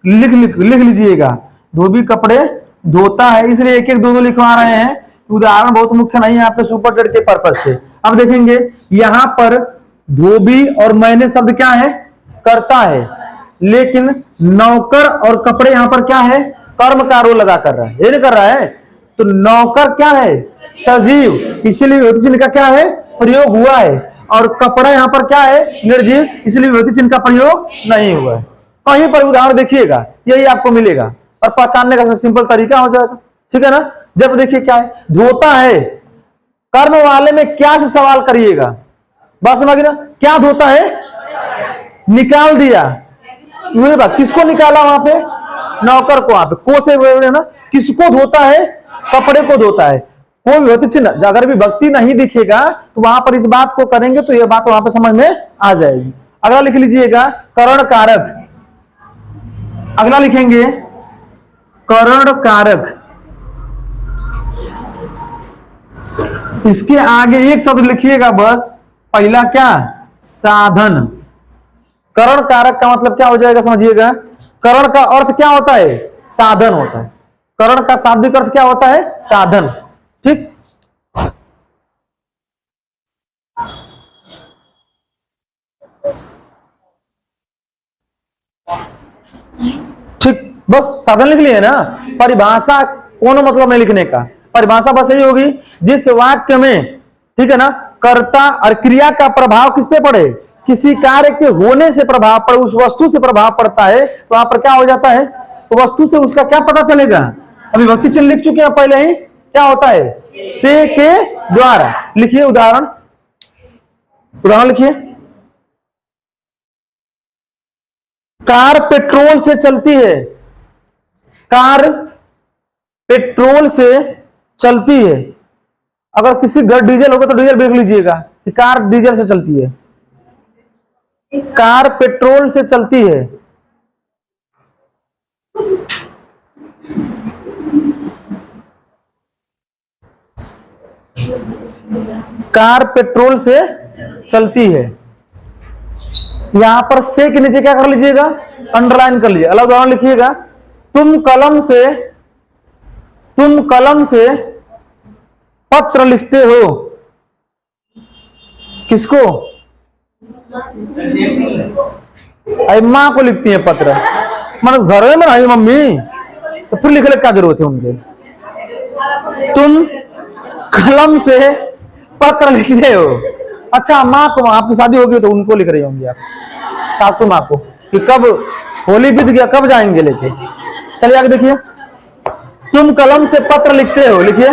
लिख लीजिएगा। धोबी कपड़े धोता है, इसलिए एक एक दो दो लिखवा रहे हैं, उदाहरण बहुत मुख्य नहीं है आपके सुपर टेट के पर्पज से। अब देखेंगे यहां पर धोबी और मैंने शब्द क्या है, करता है, लेकिन नौकर और कपड़े यहां पर क्या है, कर्म का रोल अदा कर रहा है, ये नहीं कर रहा है। तो नौकर क्या है, सजीव, इसीलिए विभक्ति चिन्ह का क्या है, प्रयोग हुआ है, और कपड़ा यहां पर क्या है, निर्जीव, इसलिए विभक्ति चिन्ह का प्रयोग नहीं हुआ है। कहीं पर उदाहरण देखिएगा, यही आपको मिलेगा और पहचानने का सिंपल तरीका हो जाएगा, ठीक है ना। जब देखिए क्या है, धोता है, कर्म वाले में क्या से सवाल करिएगा, बात समझ ना, क्या धोता है, निकाल दिया, वही बात, किसको निकाला वहां पे, नौकर को, वहां पे को से ना, किसको धोता है, कपड़े को धोता है। कोई विभक्ति चिन्ह अगर विभक्ति नहीं दिखेगा तो वहां पर इस बात को करेंगे तो यह बात वहां पर समझ में आ जाएगी। अगला लिख लीजिएगा करण कारक, अगला लिखेंगे करण कारक, इसके आगे एक शब्द लिखिएगा बस, पहला क्या, साधन। करण कारक का मतलब क्या हो जाएगा समझिएगा, करण का अर्थ क्या होता है, साधन होता है, करण का शाब्दिक अर्थ क्या होता है, साधन, ठीक। ठीक, बस साधन लिख लिए ना, परिभाषा कोनो मतलब नहीं लिखने का, परिभाषा बस यही होगी जिस वाक्य में, ठीक है ना, कर्ता और क्रिया का प्रभाव किस पे पड़े, किसी कार्य के होने से प्रभाव पड़े, उस वस्तु से प्रभाव पड़ता है, तो वहां पर क्या हो जाता है, तो वस्तु से उसका क्या पता चलेगा, अभी विभक्ति चिन्ह लिख चुके हैं पहले ही, क्या होता है, से के द्वारा। लिखिए उदाहरण, उदाहरण लिखिए, कार पेट्रोल से चलती है, कार पेट्रोल से चलती है। अगर किसी घर डीजल होगा तो डीजल देख लीजिएगा कि कार डीजल से चलती है, कार पेट्रोल से चलती है। कार पेट्रोल से चलती है, यहां पर से के नीचे क्या कर लीजिएगा, अंडरलाइन कर लीजिए। अगला उदाहरण लिखिएगा, तुम कलम से पत्र लिखते हो, किसको? अरे माँ को लिखती है पत्र, मतलब घर में आई मम्मी, तो फिर लिखने क्या जरूरत है उनके? तुम कलम से पत्र लिख रहे हो। अच्छा, माँ को, आपकी शादी होगी तो उनको लिख रही होंगी आप, सासू माँ को, कि कब होली बीत गया, कब जाएंगे लेके। चलिए आगे देखिए, तुम कलम से पत्र लिखते हो, लिखिए,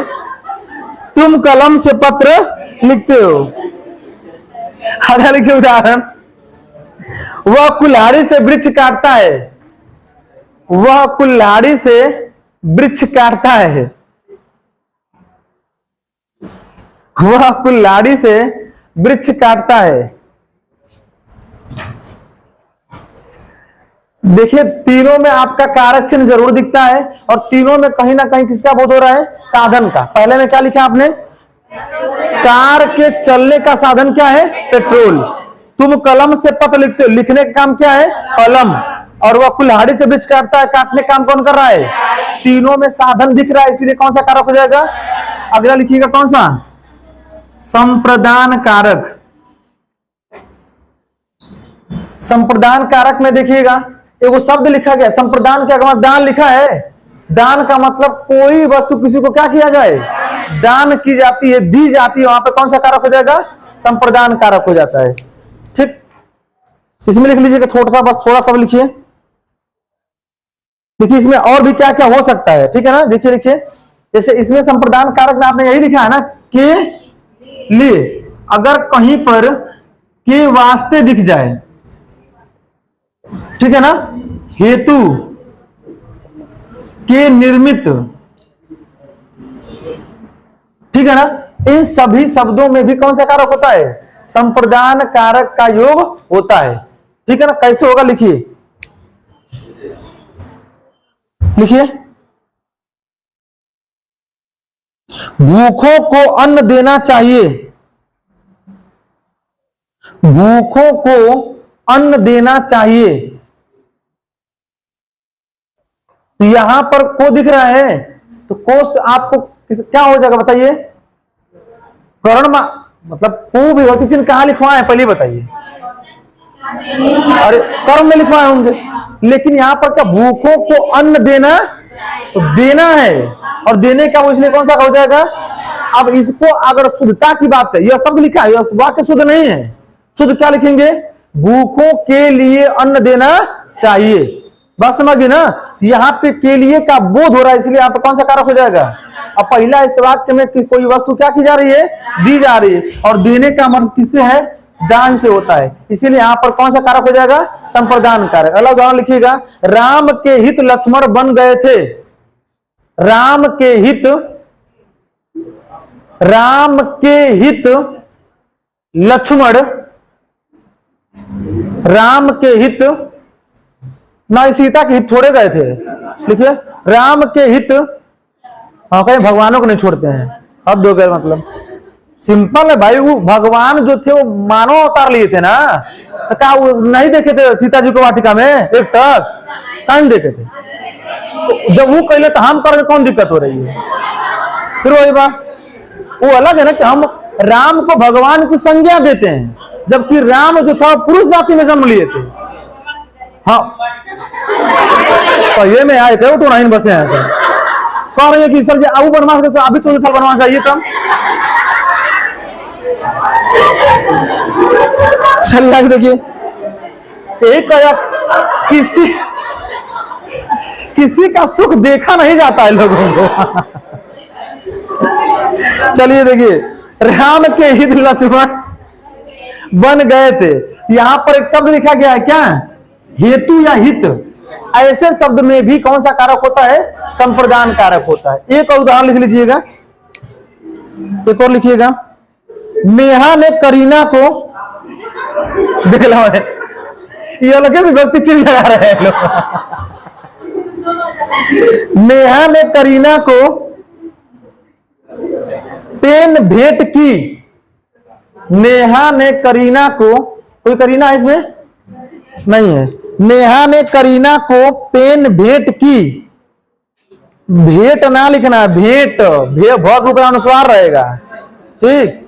तुम कलम से पत्र लिखते हो। आगे लिखिए उदाहरण, वह कुल्हाड़ी से वृक्ष काटता है, वह कुल्हाड़ी से वृक्ष काटता है, वह कुल्हाड़ी से वृक्ष काटता है। देखिए, तीनों में आपका कारक चिन्ह जरूर दिखता है, और तीनों में कहीं ना कहीं किसका बोध हो रहा है? साधन का। पहले में क्या लिखा आपने? कार के चलने का साधन क्या है? पेट्रोल। तुम कलम से पत्र लिखते हो, लिखने का काम क्या है? कलम। और वह कुल्हाड़ी से वृक्ष काटता है, काटने का काम कौन कर रहा है? तीनों में साधन दिख रहा है, इसीलिए कौन सा कारक हो जाएगा? अगला लिखिएगा, कौन सा? संप्रदान कारक। संप्रदान कारक में देखिएगा, एगो शब्द लिखा गया, संप्रदान क्या मतलब? दान लिखा है। दान का मतलब कोई वस्तु किसी को क्या किया जाए? दान की जाती है, दी जाती है, वहां पे कौन सा कारक हो जाएगा? संप्रदान कारक हो जाता है। ठीक, इसमें लिख लीजिएगा, छोटा सा, बस थोड़ा सा लिखिए। देखिए इसमें और भी क्या क्या हो सकता है, ठीक है ना? देखिए लिखिए, जैसे इसमें संप्रदान कारक में आपने यही लिखा है ना, के लिए। अगर कहीं पर के वास्ते दिख जाए, ठीक है ना, हेतु, के निर्मित, ठीक है ना, इन सभी शब्दों में भी कौन सा कारक होता है? संप्रदान कारक का योग होता है। ठीक है ना? कैसे होगा, लिखिए, लिखिए, भूखों को अन्न देना चाहिए, भूखों को अन्न देना चाहिए। तो यहां पर को दिख रहा है, तो कोस आपको क्या हो जाएगा बताइए? कर्ण मतलब को विभक्ति चिन्ह कहां लिखवाए हैं पहले बताइए? अरे कर्म में लिखवाए होंगे, लेकिन यहां पर क्या भूखों को अन्न देना, तो देना है, और देने का वो इसलिए कौन सा हो जाएगा? अब इसको अगर शुद्धता की बात करें, यह शब्द लिखा है, यह वाक्य शुद्ध नहीं है, शुद्ध क्या लिखेंगे? भूखों के लिए अन्न देना चाहिए। बात समझ गए ना? यहाँ पे के लिए का बोध हो रहा है, इसलिए यहाँ पे कौन सा कारक हो जाएगा? अब पहला इस वाक्य में कोई वस्तु क्या की जा रही है? दी जा रही है, और देने का मतलब किससे है? दान से होता है, इसीलिए यहाँ पर कौन सा कारक हो जाएगा? संप्रदान कारक। अगला उदाहरण लिखिएगा, राम के हित लक्ष्मण बन गए थे। राम के हित, राम के हित लक्ष्मण, राम के हित ना, सीता के हित छोड़े गए थे। लिखिए, राम के हित, हाँ कहीं भगवानों को नहीं छोड़ते हैं, हद हो गए, मतलब सिंपल है भाई। वो भगवान जो थे वो मानव अवतार लिए थे ना, तो क्या वो नहीं देखे थे सीता जी को वाटिका में एक टक? कहीं देखे थे? तो जब वो कहले तो हम कर, कौन दिक्कत हो रही है? फिर वही बात, वो अलग है ना कि हम राम को भगवान की संज्ञा देते हैं, जबकि राम जो था पुरुष जाति में जन्म लिए थे। हाँ सही में आए थे, तो नहीं बसे हैं सर, कह रहे हैं कि सर जी अब बनवास करते, अभी 14 साल बनवास चाहिए तब। चलिए आगे देखिए, एक किसी का सुख देखा नहीं जाता है लोगों को। चलिए देखिए, राम के हित लक्ष्मण बन गए थे, यहां पर एक शब्द लिखा गया है क्या? हेतु या हित। ऐसे शब्द में भी कौन सा कारक होता है? संप्रदान कारक होता है। एक और उदाहरण लिख लीजिएगा, एक और लिखिएगा, नेहा ने करीना को, देख लो ये अलग विभक्ति चिन्ह लगा रहे हैं लोग। नेहा ने करीना को पेन भेंट की। नेहा ने करीना को, कोई करीना है इसमें? नहीं है। नेहा ने करीना को पेन भेंट की। भेंट ना लिखना, भेंट, भ के ऊपर अनुस्वार रहेगा, ठीक?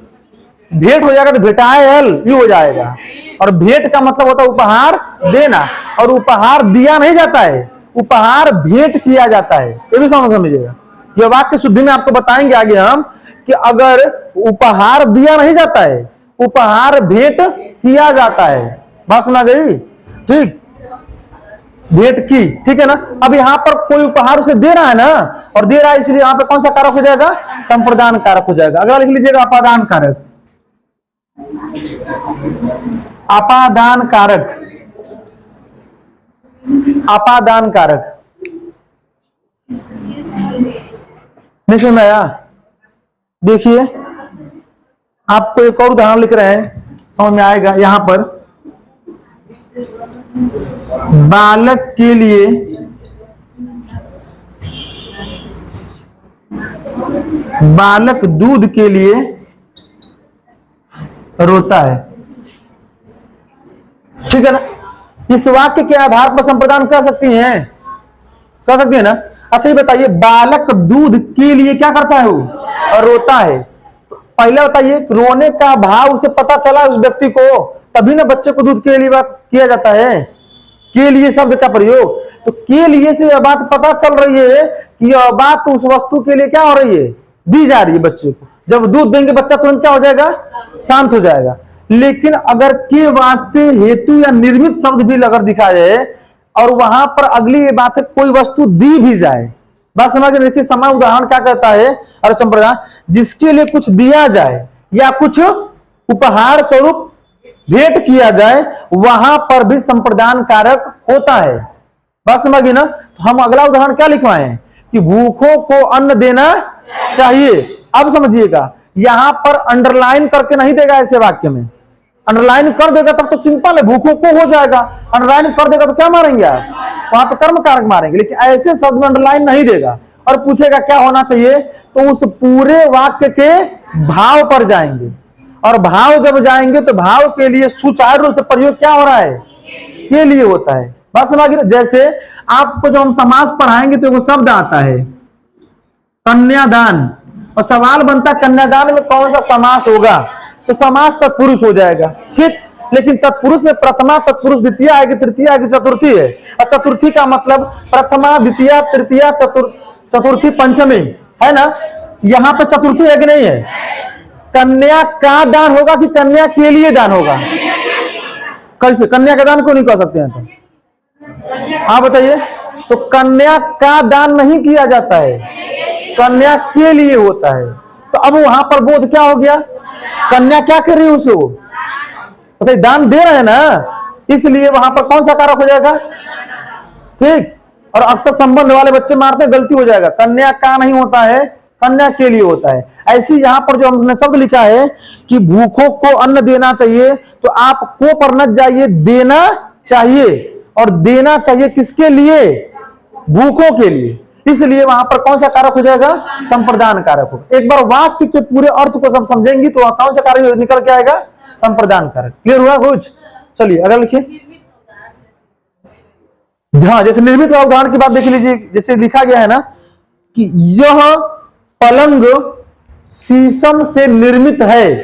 भेंट हो जाएगा तो भेटायल ये हो जाएगा। और भेंट का मतलब होता है उपहार देना, और उपहार दिया नहीं जाता है, उपहार भेंट किया जाता है। ये भी समझिएगा। यह वाक्य शुद्धि में आपको बताएंगे आगे हम कि अगर उपहार दिया नहीं जाता है, उपहार भेंट किया जाता है। बात सुना गई? ठीक, भेंट की, ठीक है ना। अब यहां पर कोई उपहार उसे दे रहा है ना, और दे रहा है, इसलिए यहां पर कौन सा कारक हो जाएगा? संप्रदान कारक हो जाएगा। अगला लिख लीजिएगा अपादान कारक। अपादान कारक, अपादान कारक नहीं समझ में आया? देखिए आपको एक और उदाहरण लिख रहे हैं, समझ में आएगा। यहां पर बालक के लिए बालक दूध के लिए रोता है, ठीक है ना। इस वाक्य के आधार पर संप्रदान कर सकती हैं, कर सकती है ना। अच्छा ये बताइए, बालक दूध के लिए क्या करता है? वो और रोता है। तो पहले बताइए, रोने का भाव उसे पता चला उस व्यक्ति को, तभी ना बच्चे को दूध के लिए बात किया जाता है। के लिए शब्द का प्रयोग, तो के लिए से यह बात पता चल रही है कि यह बात तो उस वस्तु के लिए क्या हो रही है? दी जा रही है बच्चे को। जब दूध देंगे बच्चा तुरंत क्या हो जाएगा? शांत हो जाएगा। लेकिन अगर के वास्ते हेतु या निर्मित शब्द भी अगर दिखा जाए और वहां पर अगली ये बात है कोई वस्तु दी भी जाए, बात समझ के देखिए। समान उदाहरण क्या कहता है? और संप्रदान, जिसके लिए कुछ दिया जाए या कुछ उपहार स्वरूप भेंट किया जाए, वहां पर भी संप्रदान कारक होता है। बात समझ गई ना। तो हम अगला उदाहरण क्या लिखवाएं कि भूखों को अन्न देना चाहिए। अब समझिएगा, यहां पर अंडरलाइन करके नहीं देगा ऐसे वाक्य में। अंडरलाइन कर देगा तब तो सिंपल है, भूखों को हो जाएगा। अंडरलाइन कर देगा तो क्या मारेंगे आप? वहां पर कर्म कारक मारेंगे। लेकिन ऐसे शब्द में अंडरलाइन नहीं देगा और पूछेगा क्या होना चाहिए, तो उस पूरे वाक्य के भाव पर जाएंगे। और भाव जब जाएंगे तो भाव के लिए सुचारू रूप से प्रयोग क्या हो रहा है? के लिए होता है। बस समझ गए। जैसे आपको जब हम समास पढ़ाएंगे तो वो शब्द आता है कन्यादान, और सवाल बनता है कन्यादान में कौन सा समास होगा? तो समास तत्पुरुष हो जाएगा, ठीक। लेकिन तत्पुरुष में प्रथमा तत्पुरुष द्वितीय आएगी, तृतीय आएगी, चतुर्थी है। और चतुर्थी का मतलब प्रथमा द्वितीय तृतीय चतुर्थी पंचमी है ना। यहां पे चतुर्थी है कि नहीं है? कन्या का दान होगा कि कन्या के लिए दान होगा? कैसे? कन्या का दान क्यों नहीं कर सकते हैं? तो हाँ बताइए। तो कन्या का दान नहीं किया जाता है, कन्या के लिए होता है। तो अब वहां पर बोध क्या हो गया? कन्या क्या कर रही है उसे? वो बताइए, दान दे रहे हैं ना, इसलिए वहां पर कौन सा कारक हो जाएगा? ठीक। और अक्सर संबंध वाले बच्चे मारते हैं, गलती हो जाएगा। कन्या का नहीं होता है, कन्या के लिए होता है। ऐसी यहां पर जो हमने शब्द लिखा है कि भूखों को अन्न देना चाहिए, तो आप को पर न जाइए, देना चाहिए। और देना चाहिए किसके लिए? भूखों के लिए। इसलिए वहां पर कौन सा कारक हो जाएगा? संप्रदान कारक होगा। एक बार वाक्य के पूरे अर्थ को सब समझेंगे तो कौन सा कारक निकल के आएगा? संप्रदान कारक। क्लियर हुआ कुछ? चलिए अगर लिखिए। हाँ, जैसे निर्मित उदाहरण की बात देख लीजिए। जैसे लिखा गया है ना कि यह पलंग शीशम से निर्मित है।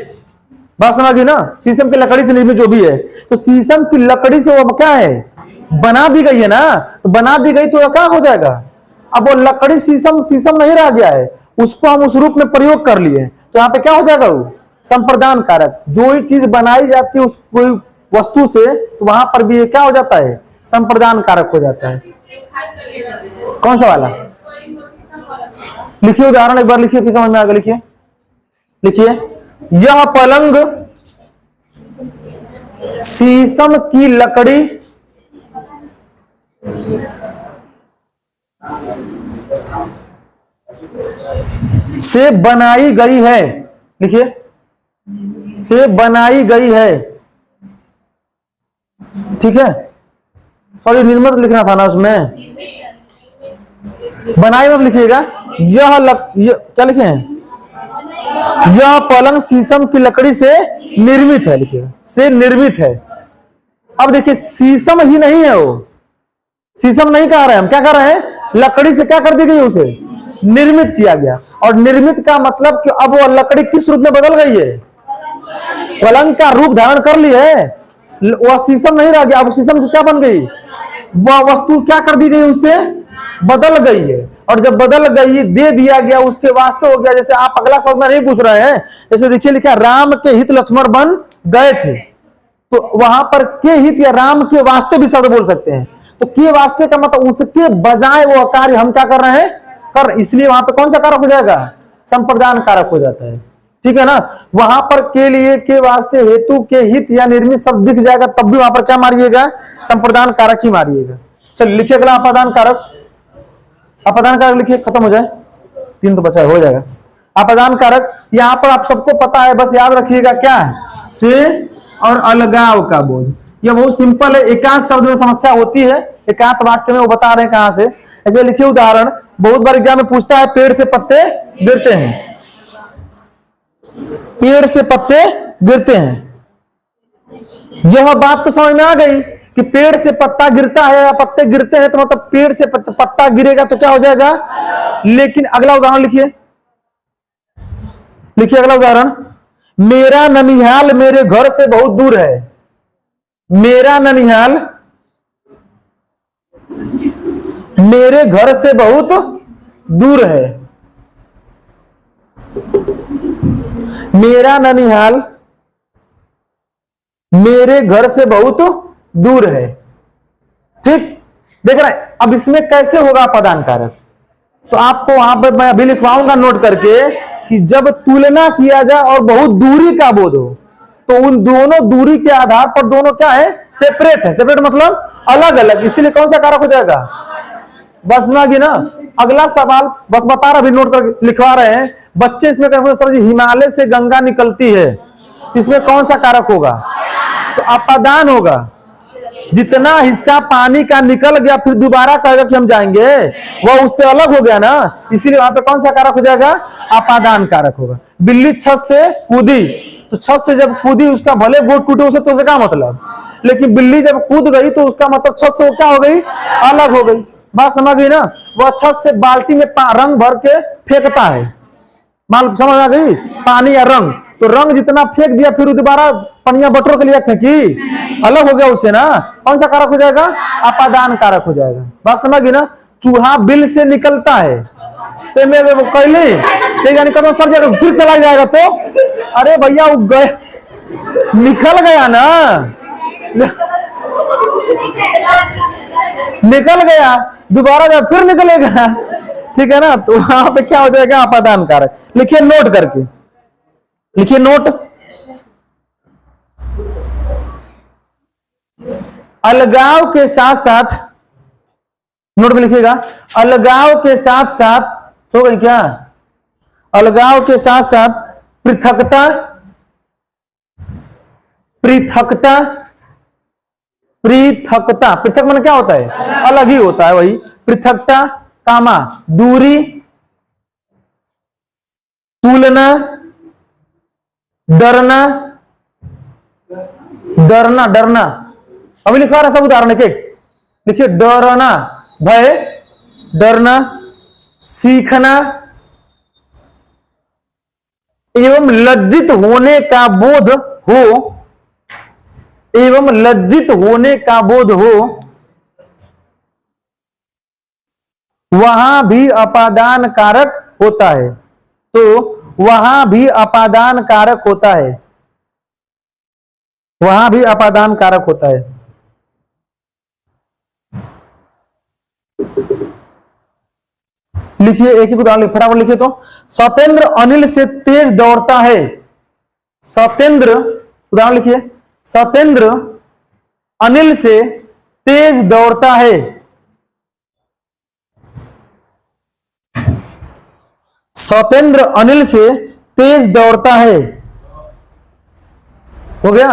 बात समझ गई ना। शीशम की लकड़ी से निर्मित जो भी है, तो शीशम की लकड़ी से वो क्या है? बना दी गई है ना। तो बना दी गई तो क्या हो जाएगा? अब वो लकड़ी शीशम नहीं रह गया है, उसको हम उस रूप में प्रयोग कर लिए, तो यहाँ पे क्या हो जाएगा? वो संप्रदान कारक। जो ही चीज बनाई जाती है उस कोई वस्तु से, तो वहां पर भी ये क्या हो जाता है? संप्रदान कारक हो जाता है। कौन सा वाला? लिखिए उदाहरण एक बार लिखिए, फिर समझ में आएगा। लिखिए लिखिए, यह पलंग शीशम की लकड़ी से बनाई गई है। लिखिए, से बनाई गई है, ठीक है। सॉरी, निर्मित लिखना था ना उसमें, बनाई मत लिखिएगा। क्या लिखे हैं? यह पलंग शीशम की लकड़ी से निर्मित है। लिखिएगा, से निर्मित है। अब देखिए, शीशम ही नहीं है, वो शीशम नहीं कह रहे हैं हम, क्या कर रहे हैं? लकड़ी से क्या कर दी गई? उसे निर्मित किया गया। और निर्मित का मतलब कि अब वो लकड़ी किस रूप में बदल गई है? पलंग का रूप धारण कर ली है, वह शीशम नहीं रह गया, अब शीशम की क्या बन गई, वह वस्तु क्या कर दी गई, उससे बदल गई है। और जब बदल गई, दे दिया गया, उसके वास्ते हो गया। जैसे आप अगला शब्द में नहीं पूछ रहे हैं, जैसे देखिए लिखा राम के हित लक्ष्मण बन गए थे, तो वहां पर के हित या राम के वास्ते भी शब्द बोल सकते हैं। तो के वास्ते का मतलब उसके बजाय वो कार्य हम क्या कर रहे हैं, कर, इसलिए वहां पर कौन सा कारक हो जाएगा, संप्रदान कारक हो जाता है। ठीक है ना, वहां पर के लिए, के वास्ते, हेतु, के हित या निर्मित शब्द दिख जाएगा, तब भी वहां पर क्या मारिएगा, संप्रदान कारक ही मारिएगा। चलिए लिखिए अगला अपादान कारक। अपादान कारक लिखिए, खत्म हो जाए, 3 तो बचा है, हो जाएगा। अपादान कारक यहां पर आप सबको पता है, बस याद रखिएगा क्या है, से और अलगाव का बोध। यह बहुत सिंपल है, एकांत शब्द में समस्या होती है, एकांत वाक्य में वो बता रहे हैं कहां से। ऐसे लिखिए उदाहरण, बहुत बार एग्जाम में पूछता है, पेड़ से पत्ते गिरते हैं, पेड़ से पत्ते गिरते हैं। यह बात तो समझ में आ गई कि पेड़ से पत्ता गिरता है या पत्ते गिरते हैं, तो मतलब पेड़ से पत्ता गिरेगा तो क्या हो जाएगा। लेकिन अगला उदाहरण लिखिए, लिखिए अगला उदाहरण, मेरा ननिहाल मेरे घर से बहुत दूर है। मेरा ननिहाल मेरे घर से बहुत दूर है। मेरा ननिहाल मेरे घर से बहुत दूर है। ठीक, देख रहे हैं। अब इसमें कैसे होगा अपादान कारक, तो आपको वहां पर मैं अभी लिखवाऊंगा नोट करके कि जब तुलना किया जाए और बहुत दूरी का बोध हो, तो उन दोनों दूरी के आधार पर दोनों क्या है, सेपरेट है। सेपरेट मतलब अलग अलग, इसीलिए कौन सा कारक हो जाएगा, बस ना कि ना। अगला सवाल बस बता रहा, अभी नोट करके लिखवा रहे हैं बच्चे। इसमें कहेंगे सर जी हिमालय से गंगा निकलती है, इसमें कौन सा कारक होगा, तो अपादान होगा। जितना हिस्सा पानी का निकल गया फिर दोबारा कहेगा कि हम जाएंगे, वह उससे अलग हो गया ना, इसीलिए वहां पे कौन सा कारक हो जाएगा, अपादान कारक होगा। बिल्ली छत से कूदी, तो छत से जब कूदी उसका भले गोड़ टूटे उसे तो क्या मतलब, लेकिन बिल्ली जब कूद गई तो उसका मतलब छत से वो क्या हो गई, अलग हो गई। बात समझ गई ना। वह छत से बाल्टी में रंग भर के फेंकता है, माल समझ आ गई, पानी या रंग, तो रंग जितना फेंक दिया फिर दोबारा पनिया बटोर के लिए फेंकी, अलग हो गया उससे ना, कौन सा कारक हो जाएगा, अपादान कारक हो जाएगा। बात समझ गई ना। चूहा बिल से निकलता है, तो मैं वो कहली निकल सर जाएगा फिर चला जाएगा, तो अरे भैया वो गए, निकल गया ना, निकल गया, दोबारा जब फिर निकलेगा। ठीक है ना, तो वहां पे क्या हो जाएगा, अपादान कारक। लिखिए नोट करके, लिखिए नोट, अलगाव के साथ साथ, नोट में लिखिएगा, अलगाव के साथ साथ, सो गई क्या, अलगाव के साथ साथ पृथकता, पृथकता, पृथकता, पृथक मन क्या होता है, अलग ही होता है, वही पृथकता, कामा दूरी, तुलना, डरना, डरना, डरना। अभी लिखवा रहा सब उदाहरण एक, लिखिए डरना, भय, डरना, सीखना एवं लज्जित होने का बोध हो, एवं लज्जित होने का बोध हो, वहां भी अपादान कारक होता है। तो वहां भी अपादान कारक होता है, वहां भी अपादान कारक होता है। लिखिए एक ही उदाहरण फटाफट लिखिए तो, सत्येंद्र अनिल से तेज दौड़ता है। सत्येंद्र, उदाहरण लिखिए, सत्येंद्र अनिल से तेज दौड़ता है। सत्येंद्र अनिल से तेज दौड़ता है, हो गया।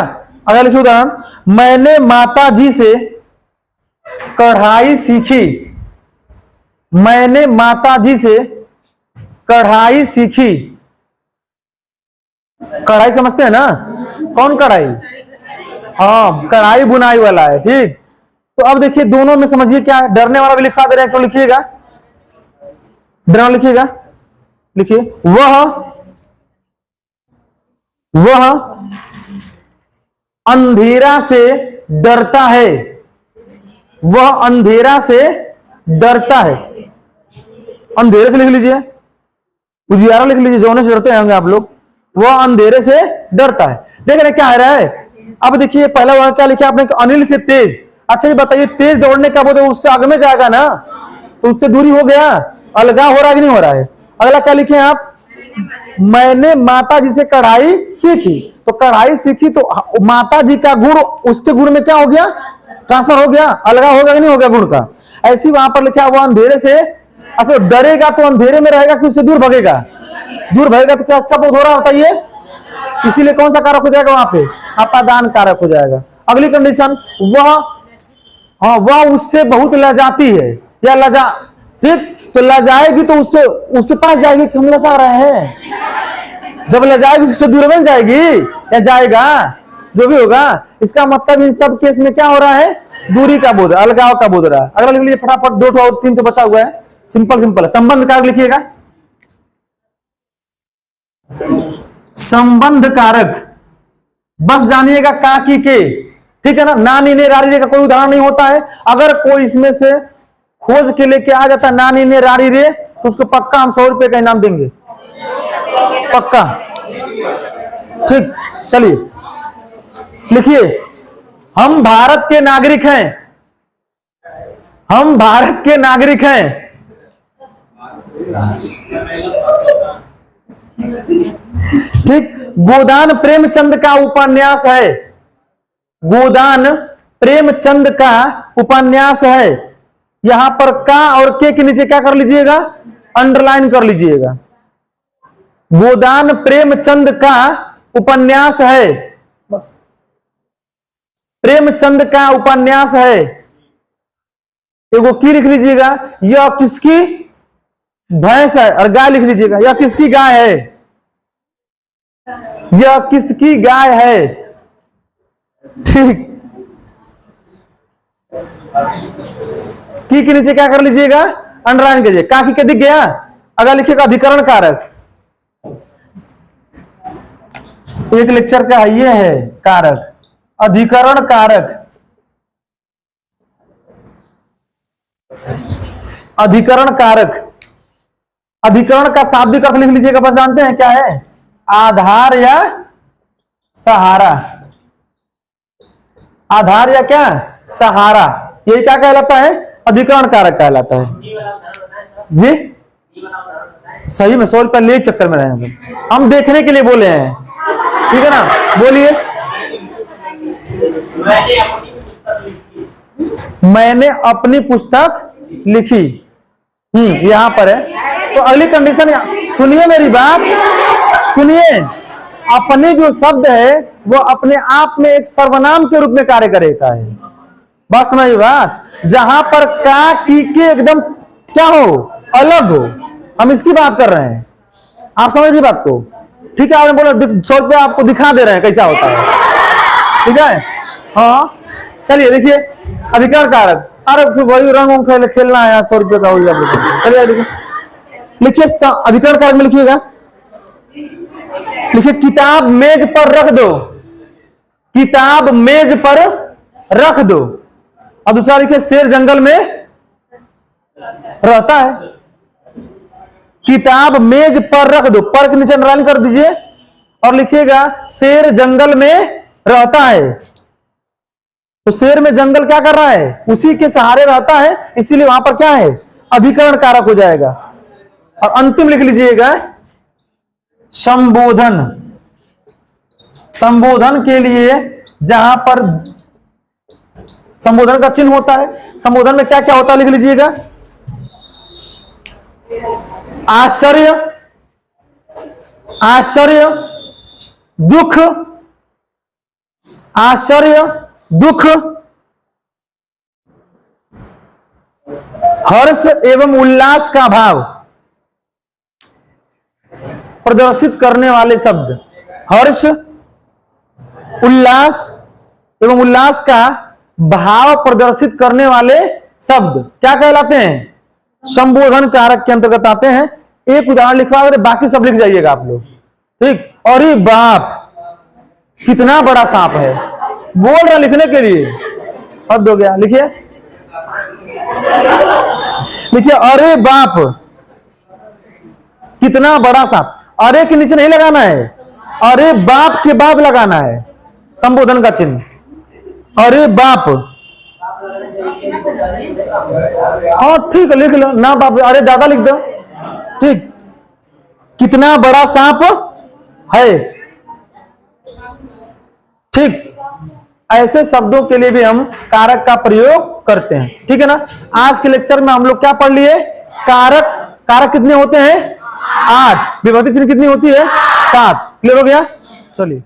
अगर लिखिए उदाहरण, मैंने माता जी से कढ़ाई सीखी। मैंने माता जी से कढ़ाई सीखी। कढ़ाई समझते हैं ना, कौन कढ़ाई, हाँ कढ़ाई बुनाई वाला है। ठीक, तो अब देखिए दोनों में समझिए क्या है, डरने वाला भी लिखा दे रहे हैं तो लिखिएगा, डरना लिखिएगा, लिखिए वह अंधेरा से डरता है, वह अंधेरा से डरता है। अंधेरे से लिख लीजिए, उजियारा लिख लीजिए, जोने से डरते होंगे आप लोग। वह अंधेरे से डरता है। देख रहे क्या आ रहा है। अब देखिए पहला वाक्य क्या लिखा आपने, अनिल से तेज। अच्छा ये बताइए, तेज दौड़ने का बोलते उससे आगे में जाएगा ना, तो उससे दूरी हो गया, अलगाव हो रहा है कि नहीं हो रहा है। अगला क्या लिखे आप, मैंने माता जी से कढ़ाई सीखी। तो कढ़ाई सीखी तो माता जी का गुण उसके गुण में क्या हो गया, ट्रांसफर हो गया, अलगाव हो गया कि नहीं हो गया गुण का। ऐसी वहां पर लिखा वो अंधेरे से, अच्छा डरेगा तो अंधेरे में रहेगा कि उससे दूर भगेगा, दूर भगेगा तो क्या कब हो रहा होता है ये, इसीलिए कौन सा कारक हो जाएगा वहां पे, अपादान कारक हो जाएगा। अगली कंडीशन, वह उससे बहुत लजाती है या लजा, ठीक, तो लजाएगी तो उससे उसके पास जाएगी कि हम लजा रहे हैं, जब लजाएगी उससे दूर बन जाएगी या जाएगा, जो भी होगा। इसका मतलब इन सब केस में क्या हो रहा है, दूरी का बोध, अलगाव का बोध रहा है। अगला लिख लीजिए फटाफट, 2 और 3 तो बचा हुआ है, सिंपल सिंपल है। संबंध कारक लिखिएगा, संबंध कारक बस जानिएगा का की के, ठीक है ना। नानी ने रारी रे का कोई उदाहरण नहीं होता है। अगर कोई इसमें से खोज के लेके आ जाता नानी ने रारी रे, तो उसको पक्का हम 100 रुपए का इनाम देंगे, पक्का, ठीक। चलिए लिखिए, हम भारत के नागरिक हैं, हम भारत के नागरिक हैं। ठीक, गोदान प्रेमचंद का उपन्यास है, गोदान प्रेमचंद का उपन्यास है। यहां पर का और के नीचे क्या कर लीजिएगा, अंडरलाइन कर लीजिएगा। गोदान प्रेमचंद का उपन्यास है, बस प्रेमचंद का उपन्यास है। एगो की लिख लीजिएगा, यह किसकी भैंस है, और गाय लिख लीजिएगा, यह किसकी गाय है, यह किसकी गाय है, ठीक। की के नीचे क्या कर लीजिएगा, अंडरलाइन कीजिए। काकी के दिख गया। अगर लिखिएगा अधिकरण कारक, एक लेक्चर का ये है कारक, अधिकरण कारक, अधिकरण कारक। अधिकरण का शाब्दिक अर्थ लिख लीजिएगा, बस जानते हैं क्या है, आधार या सहारा, आधार या क्या सहारा, ये क्या कहलाता है, अधिकरण कारक कहलाता है जी। सही में 100 रुपया ले चक्कर में रहे हैं सब, हम देखने के लिए बोले हैं, ठीक है ना। बोलिए, मैंने अपनी पुस्तक लिखी, यहां पर है। तो अगली कंडीशन, सुनिए मेरी बात, सुनिए, अपने जो शब्द है वो अपने आप में एक सर्वनाम के रूप में कार्य करता है। बस समझ बात, जहां पर का की के एकदम क्या हो, अलग हो, हम इसकी बात कर रहे हैं। आप समझिए बात को, ठीक है। आपने बोला 100 रुपया आपको दिखा दे रहे हैं कैसा होता है, ठीक है। हाँ चलिए देखिए, अधिकरण कारक, अरे वही रंग खेलना है 100 रुपये का हो गया। चलिए देखिए, लिखिए अधिकरण कारक में लिखिएगा, लिखिए किताब मेज पर रख दो, किताब मेज पर रख दो। और दूसरा लिखिए, शेर जंगल में रहता है। किताब मेज पर रख दो, पर के नीचे अंडरलाइन कर दीजिए और लिखिएगा शेर जंगल में रहता है। तो शेर में जंगल क्या कर रहा है, उसी के सहारे रहता है, इसीलिए वहां पर क्या है, अधिकरण कारक हो जाएगा। और अंतिम लिख लीजिएगा संबोधन, संबोधन के लिए जहां पर संबोधन का चिन्ह होता है, संबोधन में क्या क्या होता है लिख लीजिएगा, आश्चर्य, आश्चर्य, दुख, आश्चर्य, दुख, हर्ष एवं उल्लास का भाव प्रदर्शित करने वाले शब्द, हर्ष, उल्लास एवं उल्लास का भाव प्रदर्शित करने वाले शब्द क्या कहलाते हैं, संबोधन कारक के अंतर्गत आते हैं। एक उदाहरण लिखवा कर बाकी सब लिख जाइएगा आप लोग, ठीक। और ये बाप कितना बड़ा सांप है, बोल रहा लिखने के लिए, हद हो गया। लिखिए, लिखिए, अरे बाप कितना बड़ा सांप। अरे के नीचे नहीं लगाना है, अरे बाप के बाद लगाना है संबोधन का चिन्ह। अरे बाप, हाँ ठीक है, लिख लो ना बाप, अरे दादा लिख दो, ठीक। कितना बड़ा सांप है, ठीक। ऐसे शब्दों के लिए भी हम कारक का प्रयोग करते हैं, ठीक है ना। आज के लेक्चर में हम लोग क्या पढ़ लिए, कारक। कारक कितने होते हैं, 8। विभक्ति चिन्ह कितनी होती है, 7। क्लियर हो गया, चलिए।